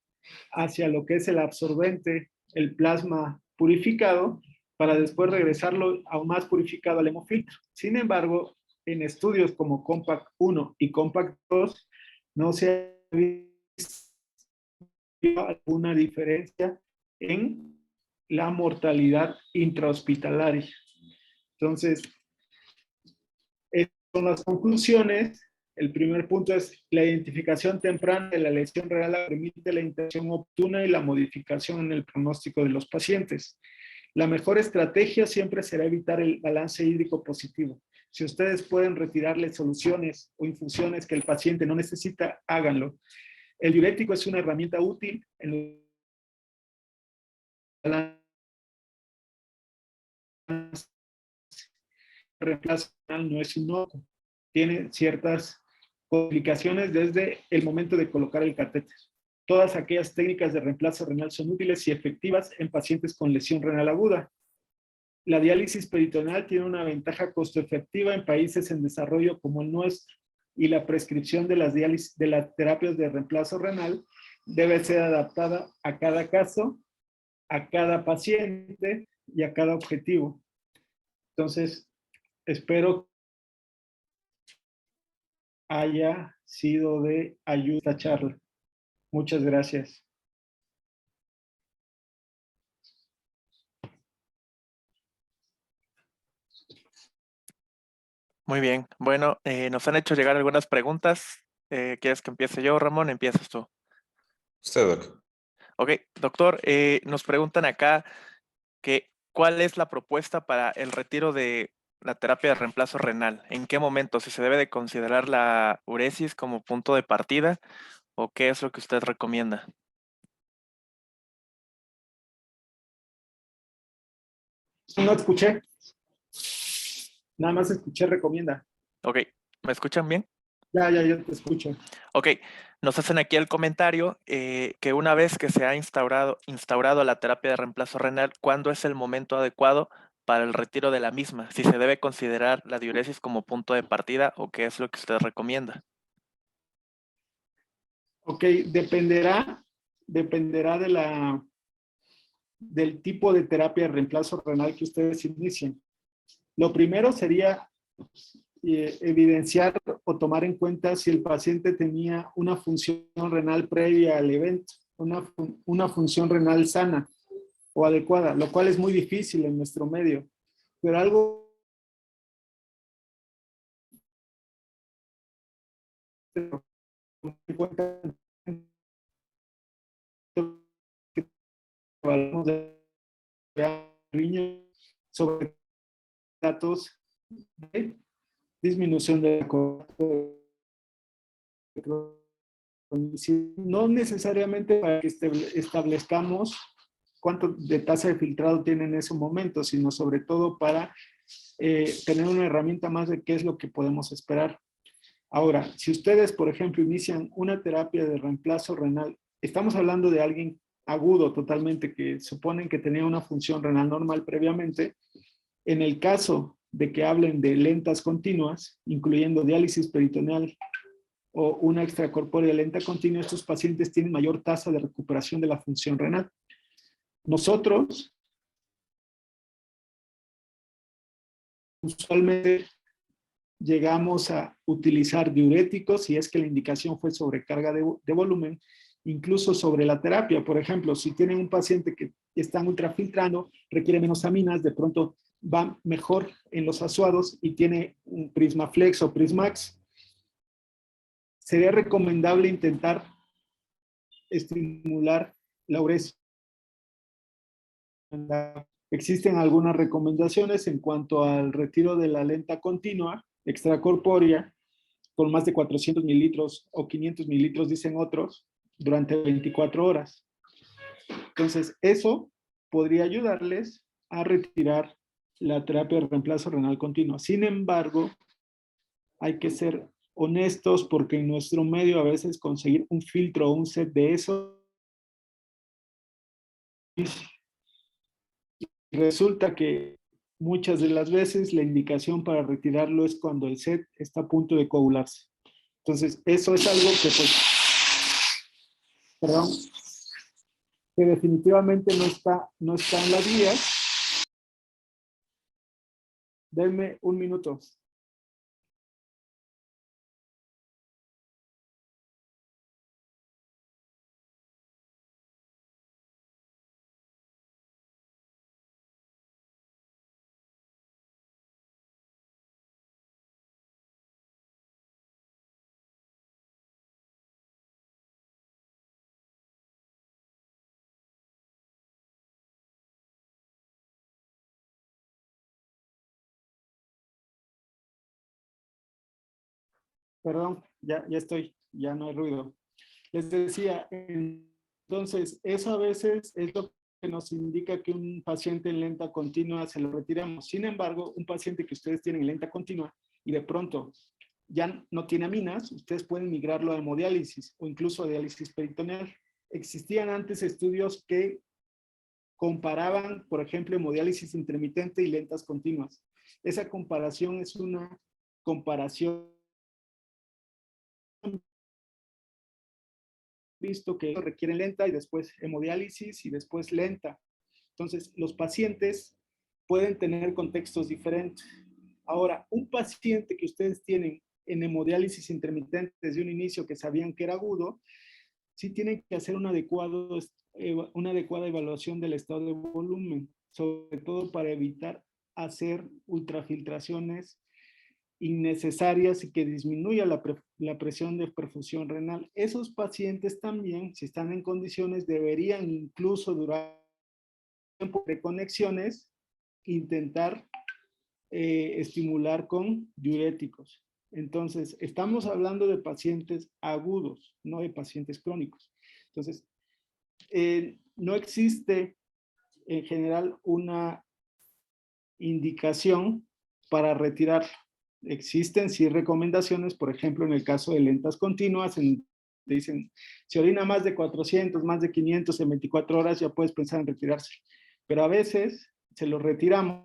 hacia lo que es el absorbente, el plasma purificado, para después regresarlo aún más purificado al hemofiltro. Sin embargo, en estudios como COMPACT 1 y COMPACT 2 no se ha visto alguna diferencia en la mortalidad intrahospitalaria. Entonces, estas son las conclusiones. El primer punto es la identificación temprana de la lesión renal permite la intervención oportuna y la modificación en el pronóstico de los pacientes. La mejor estrategia siempre será evitar el balance hídrico positivo. Si ustedes pueden retirarle soluciones o infusiones que el paciente no necesita, háganlo. El diurético es una herramienta útil en el reemplazo renal, no es inocuo. Tiene ciertas complicaciones desde el momento de colocar el catéter. Todas aquellas técnicas de reemplazo renal son útiles y efectivas en pacientes con lesión renal aguda. La diálisis peritoneal tiene una ventaja costo efectiva en países en desarrollo como el nuestro, y la prescripción de las terapias de reemplazo renal debe ser adaptada a cada caso, a cada paciente y a cada objetivo. Entonces, espero haya sido de ayuda esta charla. Muchas gracias. Muy bien. Bueno, nos han hecho llegar algunas preguntas. ¿Quieres que empiece yo, Ramón? Empiezas tú. Usted, Doc. Ok, doctor, nos preguntan acá que ¿cuál es la propuesta para el retiro de la terapia de reemplazo renal? ¿En qué momento? ¿Si se debe de considerar la uresis como punto de partida o qué es lo que usted recomienda? No escuché. Nada más escuché recomienda. Ok, ¿me escuchan bien? Ya te escucho. Ok, nos hacen aquí el comentario que una vez que se ha instaurado la terapia de reemplazo renal, ¿cuándo es el momento adecuado para el retiro de la misma? Si se debe considerar la diuresis como punto de partida o qué es lo que usted recomienda. Ok, dependerá del tipo de terapia de reemplazo renal que ustedes inicien. Lo primero sería evidenciar o tomar en cuenta si el paciente tenía una función renal previa al evento, una función renal sana o adecuada, lo cual es muy difícil en nuestro medio. Pero algo en cuenta que hablamos de riñón sobre datos de disminución de la no necesariamente para que establezcamos cuánto de tasa de filtrado tiene en ese momento, sino sobre todo para tener una herramienta más de qué es lo que podemos esperar. Ahora, si ustedes, por ejemplo, inician una terapia de reemplazo renal, estamos hablando de alguien agudo totalmente, que suponen que tenía una función renal normal previamente. En el caso de que hablen de lentas continuas, incluyendo diálisis peritoneal o una extracorpórea lenta continua, estos pacientes tienen mayor tasa de recuperación de la función renal. Nosotros usualmente llegamos a utilizar diuréticos si es que la indicación fue sobrecarga de volumen, incluso sobre la terapia. Por ejemplo, si tienen un paciente que está ultrafiltrando, requiere menos aminas, de pronto va mejor en los asuados y tiene un Prismaflex o Prismax, sería recomendable intentar estimular la uresis. Existen algunas recomendaciones en cuanto al retiro de la lenta continua extracorpórea con más de 400 mililitros o 500 mililitros, dicen otros, durante 24 horas. Entonces, eso podría ayudarles a retirar la terapia de reemplazo renal continua. Sin embargo, hay que ser honestos porque en nuestro medio a veces conseguir un filtro o un set de eso resulta que muchas de las veces la indicación para retirarlo es cuando el set está a punto de coagularse. Entonces, eso es algo que, pues, perdón, que definitivamente no está en la guía. Denme un minuto. Perdón, ya estoy, ya no hay ruido. Les decía, entonces, eso a veces es lo que nos indica que un paciente en lenta continua se lo retiramos. Sin embargo, un paciente que ustedes tienen en lenta continua y de pronto ya no tiene aminas, ustedes pueden migrarlo a hemodiálisis o incluso a diálisis peritoneal. Existían antes estudios que comparaban, por ejemplo, hemodiálisis intermitente y lentas continuas. Esa comparación es una comparación visto que requieren lenta y después hemodiálisis y después lenta. Entonces, los pacientes pueden tener contextos diferentes. Ahora, un paciente que ustedes tienen en hemodiálisis intermitente desde un inicio que sabían que era agudo, sí tienen que hacer una adecuada evaluación del estado de volumen, sobre todo para evitar hacer ultrafiltraciones innecesarias y que disminuya la presión de perfusión renal. Esos pacientes también, si están en condiciones, deberían incluso durar tiempo de conexiones, intentar estimular con diuréticos. Entonces, estamos hablando de pacientes agudos, no de pacientes crónicos. Entonces, no existe en general una indicación para retirar. Existen sí recomendaciones, por ejemplo, en el caso de lentas continuas, dicen, si orina más de 400, más de 500 en 24 horas, ya puedes pensar en retirarse. Pero a veces se los retiramos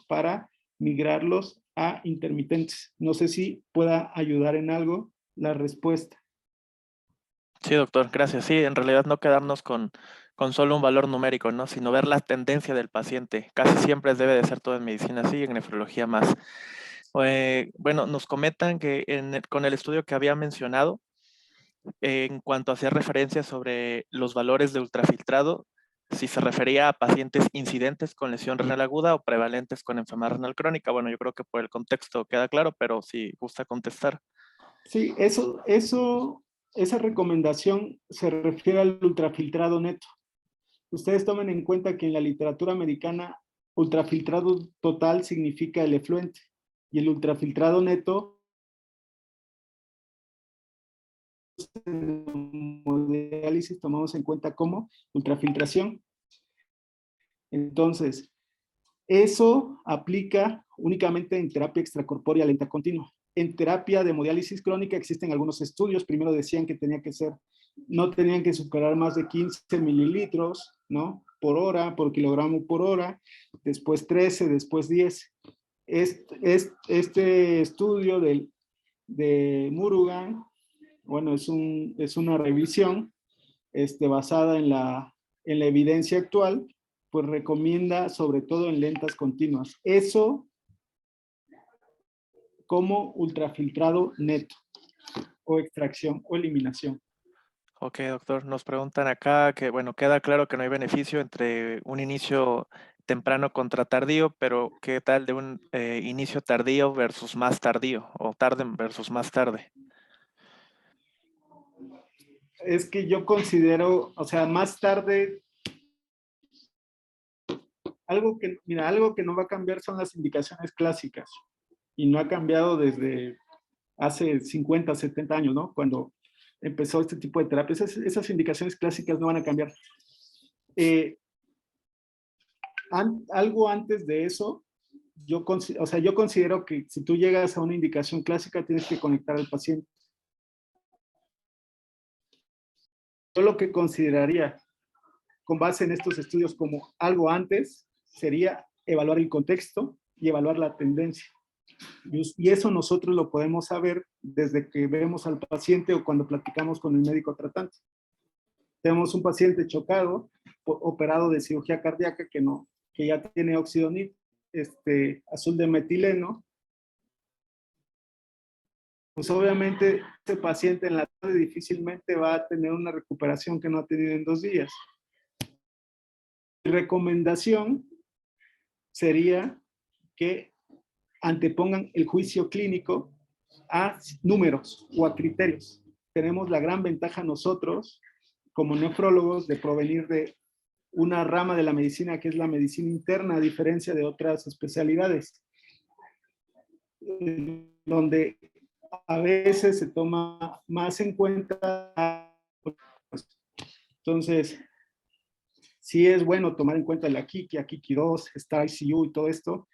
para migrarlos a intermitentes. No sé si pueda ayudar en algo la respuesta. Sí, doctor, gracias. Sí, en realidad no quedarnos con solo un valor numérico, ¿no? Sino ver la tendencia del paciente. Casi siempre debe de ser todo en medicina así y en nefrología más. Bueno, nos comentan que con el estudio que había mencionado, en cuanto a hacer referencias sobre los valores de ultrafiltrado, si se refería a pacientes incidentes con lesión renal aguda o prevalentes con enfermedad renal crónica. Bueno, yo creo que por el contexto queda claro, pero si gusta contestar. Sí, esa recomendación se refiere al ultrafiltrado neto. Ustedes tomen en cuenta que en la literatura americana, ultrafiltrado total significa el efluente y el ultrafiltrado neto, en hemodiálisis tomamos en cuenta como ultrafiltración. Entonces, eso aplica únicamente en terapia extracorpórea lenta continua. En terapia de hemodiálisis crónica existen algunos estudios. Primero decían que no tenían que superar más de 15 mililitros, ¿no? Por hora, por kilogramo por hora. Después 13, después 10. Este estudio de Murugan, bueno, es una revisión basada en la evidencia actual, pues recomienda sobre todo en lentas continuas. Eso como ultrafiltrado neto o extracción o eliminación. Ok, doctor. Nos preguntan acá que, bueno, queda claro que no hay beneficio entre un inicio temprano contra tardío, pero ¿qué tal de un inicio tardío versus más tardío o tarde versus más tarde? Es que yo considero, o sea, más tarde, algo que no va a cambiar son las indicaciones clásicas y no ha cambiado desde hace 50, 70 años, ¿no? Cuando empezó este tipo de terapias, esas indicaciones clásicas no van a cambiar. Algo antes de eso, yo considero que si tú llegas a una indicación clásica, tienes que conectar al paciente. Yo lo que consideraría, con base en estos estudios, como algo antes, sería evaluar el contexto y evaluar la tendencia. Y eso nosotros lo podemos saber desde que vemos al paciente o cuando platicamos con el médico tratante. Tenemos un paciente chocado, operado de cirugía cardíaca que ya tiene óxido azul de metileno. Pues obviamente este paciente en la tarde difícilmente va a tener una recuperación que no ha tenido en 2 días. Mi recomendación sería que antepongan el juicio clínico a números o a criterios. Tenemos la gran ventaja nosotros, como nefrólogos, de provenir de una rama de la medicina que es la medicina interna, a diferencia de otras especialidades, donde a veces se toma más en cuenta. Entonces, sí es bueno tomar en cuenta la Kiki 2, Star ICU y todo esto,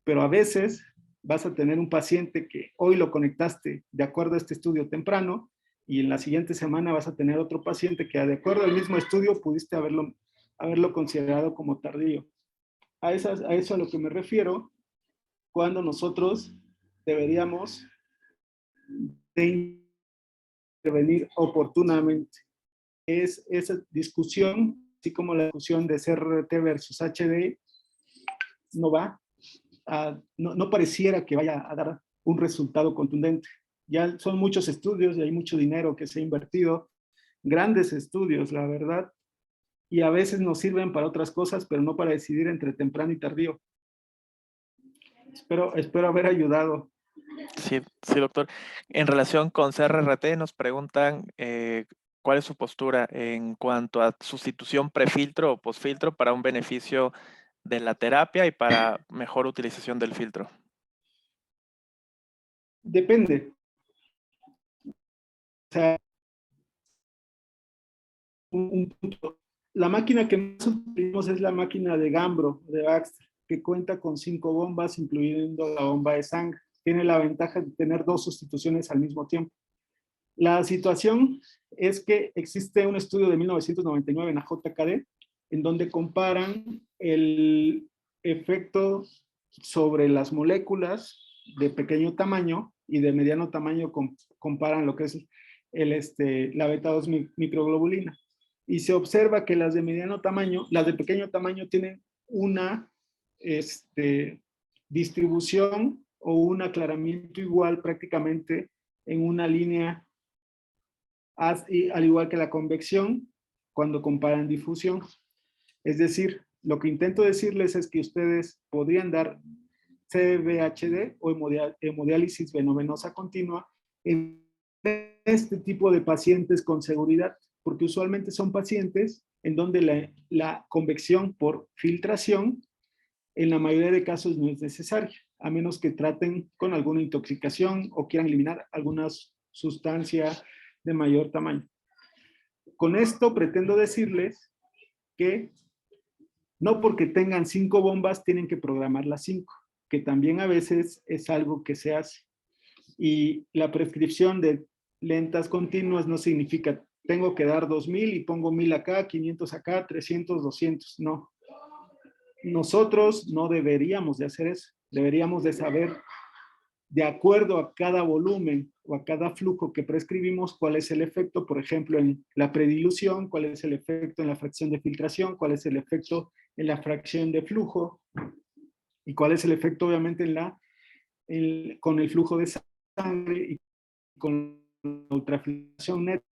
pero a veces vas a tener un paciente que hoy lo conectaste de acuerdo a este estudio temprano y en la siguiente semana vas a tener otro paciente que de acuerdo al mismo estudio pudiste haberlo considerado como tardío. A eso a lo que me refiero cuando nosotros deberíamos de intervenir oportunamente. Es esa discusión, así como la discusión de CRT versus HD, no va no pareciera que vaya a dar un resultado contundente. Ya son muchos estudios y hay mucho dinero que se ha invertido, grandes estudios, la verdad, y a veces nos sirven para otras cosas, pero no para decidir entre temprano y tardío. Espero haber ayudado. Sí, sí, doctor. En relación con CRRT, nos preguntan cuál es su postura en cuanto a sustitución prefiltro o posfiltro para un beneficio de la terapia y para mejor utilización del filtro. Depende. O sea, un punto. La máquina que más utilizamos es la máquina de Gambro, de Baxter, que cuenta con 5 bombas, incluyendo la bomba de sangre. Tiene la ventaja de tener 2 sustituciones al mismo tiempo. La situación es que existe un estudio de 1999 en la JKD, en donde comparan el efecto sobre las moléculas de pequeño tamaño y de mediano tamaño, comparan lo que es la beta-2 microglobulina. Y se observa que las de mediano tamaño, las de pequeño tamaño tienen una distribución o un aclaramiento igual prácticamente en una línea, al igual que la convección, cuando comparan difusión. Es decir, lo que intento decirles es que ustedes podrían dar CVHD o hemodiálisis venovenosa continua en este tipo de pacientes con seguridad, porque usualmente son pacientes en donde la convección por filtración en la mayoría de casos no es necesaria, a menos que traten con alguna intoxicación o quieran eliminar alguna sustancia de mayor tamaño. Con esto pretendo decirles que no porque tengan 5 bombas tienen que programar las 5, que también a veces es algo que se hace. Y la prescripción de lentas continuas no significa tengo que dar 2000 y pongo 1000 acá, 500 acá, 300, 200, no. Nosotros no deberíamos de hacer eso. Deberíamos de saber, de acuerdo a cada volumen o a cada flujo que prescribimos, cuál es el efecto, por ejemplo, en la predilución, cuál es el efecto en la fracción de filtración, cuál es el efecto en la fracción de flujo y cuál es el efecto, obviamente, con el flujo de sangre y con la ultrafiltración neta.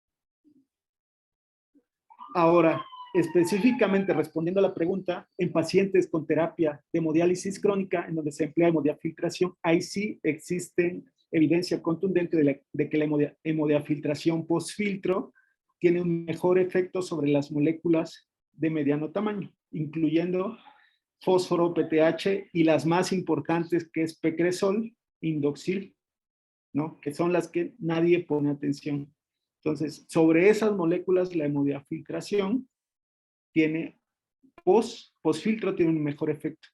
Ahora, específicamente respondiendo a la pregunta, en pacientes con terapia de hemodiálisis crónica, en donde se emplea hemodiafiltración, ahí sí existe evidencia contundente de que la hemodiafiltración post-filtro tiene un mejor efecto sobre las moléculas de mediano tamaño, incluyendo fósforo, PTH y las más importantes que es pecresol, indoxil, ¿no? Que son las que nadie pone atención. Entonces, sobre esas moléculas, la hemodiafiltración tiene post-filtro tiene un mejor efecto,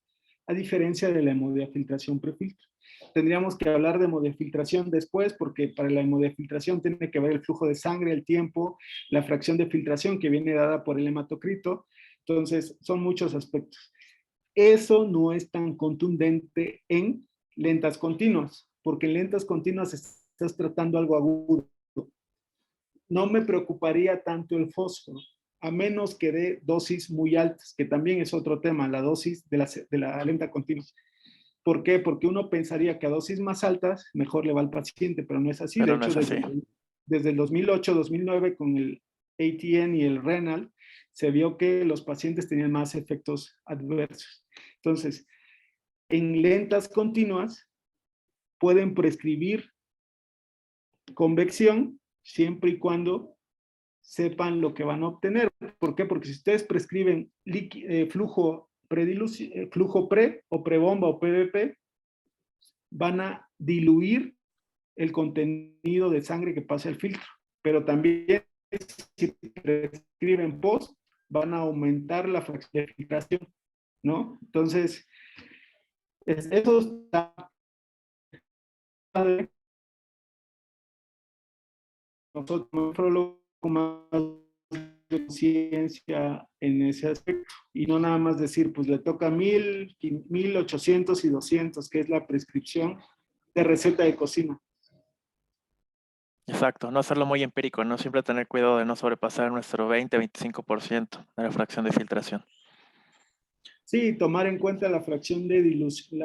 a diferencia de la hemodiafiltración prefiltro. Tendríamos que hablar de hemodiafiltración después, porque para la hemodiafiltración tiene que ver el flujo de sangre, el tiempo, la fracción de filtración que viene dada por el hematocrito. Entonces, son muchos aspectos. Eso no es tan contundente en lentas continuas, porque en lentas continuas estás tratando algo agudo. No me preocuparía tanto el fósforo, a menos que dé dosis muy altas, que también es otro tema, la dosis de la lenta continua. ¿Por qué? Porque uno pensaría que a dosis más altas mejor le va al paciente, pero no es así. Pero De no hecho, es así. desde el 2008-2009 con el ATN y el renal, se vio que los pacientes tenían más efectos adversos. Entonces, en lentas continuas pueden prescribir convección siempre y cuando sepan lo que van a obtener. ¿Por qué? Porque si ustedes prescriben flujo pre o prebomba o PVP, van a diluir el contenido de sangre que pasa el filtro, pero también si prescriben post, van a aumentar la fracción de filtración, ¿no? Entonces, eso está padre. Nosotros como nefrólogos, más de ciencia en ese aspecto, y no nada más decir, pues le toca 1000, 1800 y 200, que es la prescripción de receta de cocina. Exacto, no hacerlo muy empírico, ¿no? Siempre tener cuidado de no sobrepasar nuestro 20-25% de la fracción de filtración. Sí, tomar en cuenta la fracción de dilución,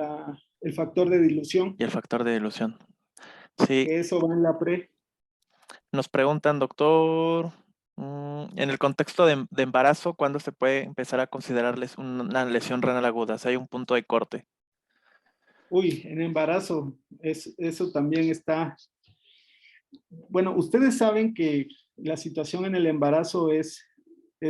el factor de dilución, Y el factor de dilución. Sí, que eso va en la pre. nos preguntan, doctor, en el contexto de embarazo, ¿cuándo se puede empezar a considerarles una lesión renal aguda? Si hay un punto de corte. Uy, en embarazo, eso también está. Bueno, ustedes saben que la situación en el embarazo es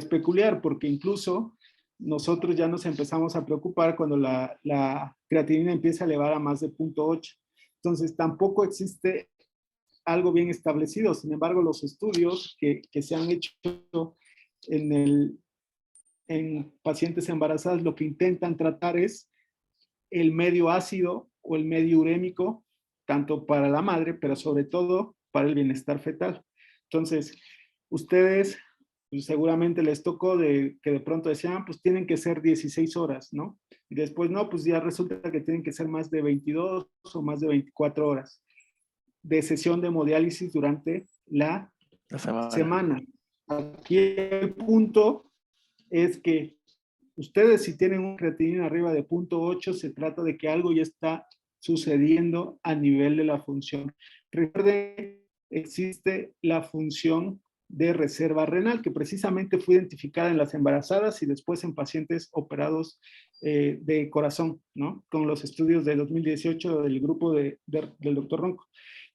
peculiar, porque incluso nosotros ya nos empezamos a preocupar cuando la creatinina empieza a elevar a más de 0.8. Entonces, tampoco existe algo bien establecido. Sin embargo, los estudios que se han hecho en pacientes embarazadas, lo que intentan tratar es el medio ácido o el medio urémico, tanto para la madre, pero sobre todo para el bienestar fetal. Entonces, ustedes pues, seguramente les tocó que de pronto decían, pues tienen que ser 16 horas, ¿no? Y después, no, pues ya resulta que tienen que ser más de 22 o más de 24 horas de sesión de hemodiálisis durante la semana. Aquí el punto es que ustedes si tienen un creatinina arriba de 0.8, se trata de que algo ya está sucediendo a nivel de la función. Recuerden, existe la función de reserva renal, que precisamente fue identificada en las embarazadas y después en pacientes operados de corazón, ¿no? Con los estudios de 2018 del grupo del doctor Ronco.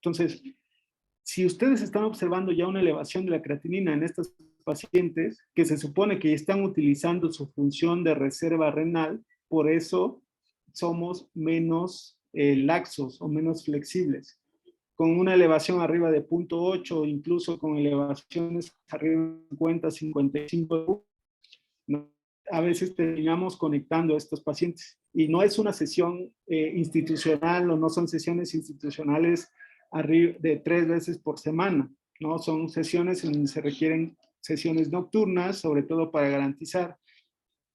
Entonces, si ustedes están observando ya una elevación de la creatinina en estos pacientes, que se supone que están utilizando su función de reserva renal, por eso somos menos laxos o menos flexibles. Con una elevación arriba de 0.8, incluso con elevaciones arriba de 50, 55, ¿no? A veces terminamos conectando a estos pacientes. Y no es una sesión institucional o no son sesiones institucionales de 3 veces por semana, ¿no? Son sesiones en donde se requieren sesiones nocturnas, sobre todo para garantizar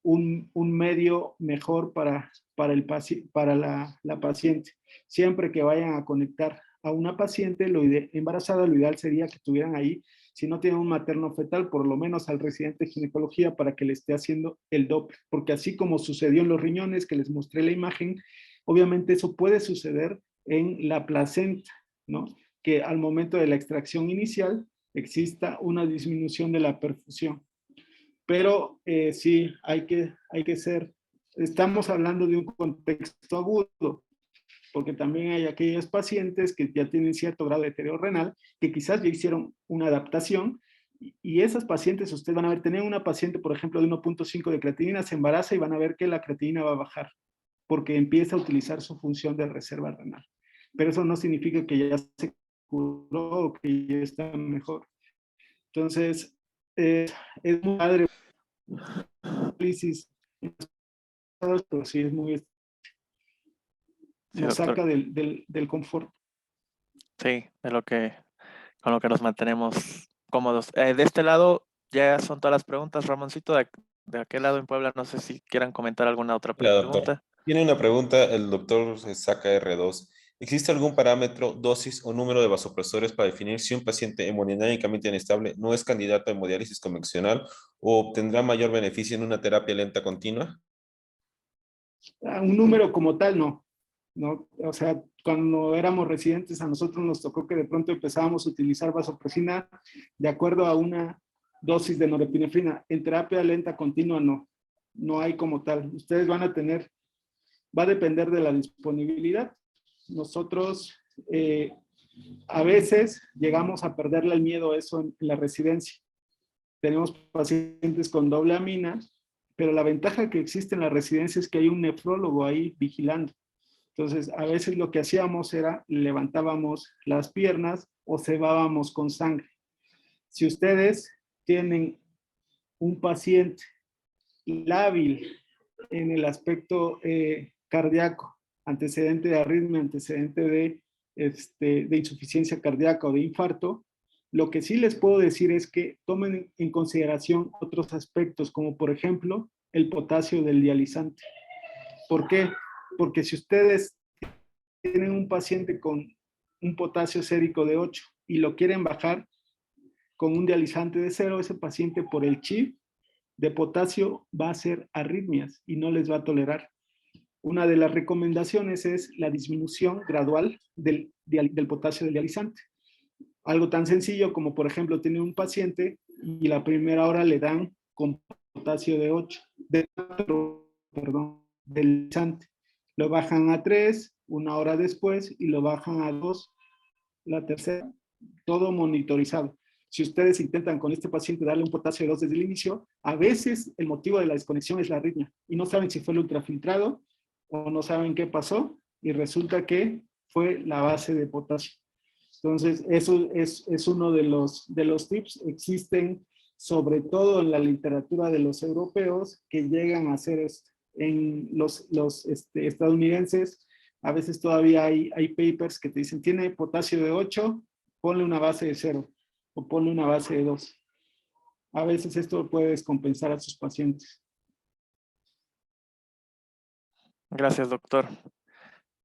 un medio mejor para la paciente. Siempre que vayan a conectar a una paciente embarazada, lo ideal sería que tuvieran ahí, si no tienen un materno fetal, por lo menos al residente de ginecología para que le esté haciendo el Doppler, porque así como sucedió en los riñones, que les mostré la imagen, obviamente eso puede suceder en la placenta, ¿no? Que al momento de la extracción inicial exista una disminución de la perfusión. Pero sí, hay que ser, estamos hablando de un contexto agudo, porque también hay aquellos pacientes que ya tienen cierto grado de deterioro renal, que quizás ya hicieron una adaptación, y esas pacientes, ustedes van a ver, tener una paciente, por ejemplo, de 1.5 de creatinina, se embaraza y van a ver que la creatinina va a bajar, porque empieza a utilizar su función de reserva renal. Pero eso no significa que ya se curó o que ya está mejor. Entonces, es muy padre análisis, pero sí es muy, Sí, nos doctor. saca del confort. Sí, con lo que nos mantenemos cómodos. De este lado ya son todas las preguntas, Ramoncito. De aquel lado en Puebla, no sé si quieran comentar alguna otra Hola, doctor. pregunta. Tiene una pregunta, el doctor saca R2. ¿Existe algún parámetro, dosis o número de vasopresores para definir si un paciente hemodinámicamente inestable no es candidato a hemodiálisis convencional o obtendrá mayor beneficio en una terapia lenta continua? Un número como tal, no. ¿No? O sea, cuando éramos residentes, a nosotros nos tocó que de pronto empezábamos a utilizar vasopresina de acuerdo a una dosis de norepinefrina. En terapia lenta continua, no. No hay como tal. Ustedes van a tener, va a depender de la disponibilidad. Nosotros a veces llegamos a perderle el miedo a eso en la residencia. Tenemos pacientes con doble amina, pero la ventaja que existe en la residencia es que hay un nefrólogo ahí vigilando. Entonces, a veces lo que hacíamos era levantábamos las piernas o cebábamos con sangre. Si ustedes tienen un paciente lábil en el aspecto cardíaco, antecedente de arritmia, antecedente de insuficiencia cardíaca o de infarto, lo que sí les puedo decir es que tomen en consideración otros aspectos, como por ejemplo el potasio del dializante. ¿Por qué? Porque si ustedes tienen un paciente con un potasio sérico de 8 y lo quieren bajar con un dializante de 0, ese paciente por el chip de potasio va a hacer arritmias y no les va a tolerar. Una de las recomendaciones es la disminución gradual del potasio del dializante. Algo tan sencillo como, por ejemplo, tiene un paciente y la primera hora le dan con potasio de 8, de 4, perdón, del dializante. Lo bajan a 3, una hora después, y lo bajan a 2, la tercera, todo monitorizado. Si ustedes intentan con este paciente darle un potasio de 2 desde el inicio, a veces el motivo de la desconexión es la arritmia y no saben si fue el ultrafiltrado o no saben qué pasó y resulta que fue la base de potasio. Entonces, eso es uno de los tips. Existen, sobre todo en la literatura de los europeos, que llegan a hacer esto. En los estadounidenses, a veces todavía hay papers que te dicen, tiene potasio de 8, ponle una base de 0 o ponle una base de 2. A veces esto puede descompensar a sus pacientes. Gracias, doctor.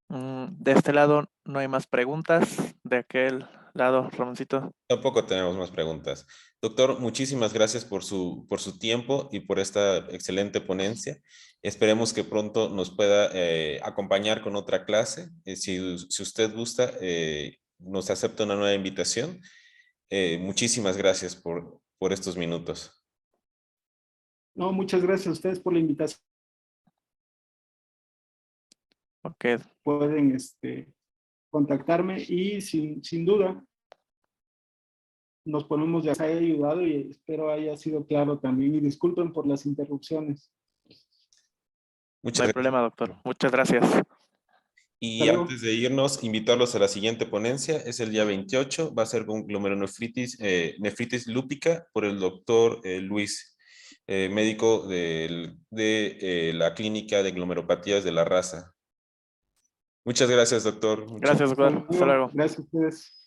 De este lado no hay más preguntas. De aquel lado, Ramoncito. Tampoco tenemos más preguntas. Doctor, muchísimas gracias por su tiempo y por esta excelente ponencia. Esperemos que pronto nos pueda acompañar con otra clase. Si usted gusta, nos acepta una nueva invitación. Muchísimas gracias por estos minutos. No, muchas gracias a ustedes por la invitación. Ok, Pueden contactarme y sin duda nos ponemos ya. Haya ayudado y espero haya sido claro también. Y disculpen por las interrupciones. Muchas no hay gracias. problema, doctor. Muchas gracias. Y Hasta luego. antes de irnos, invitarlos a la siguiente ponencia. Es el día 28. Va a ser con glomerulonefritis nefritis lúpica por el doctor Luis, médico de la clínica de glomeropatías de La Raza. Muchas gracias, doctor. Gracias, doctor. Hasta luego. Gracias a ustedes.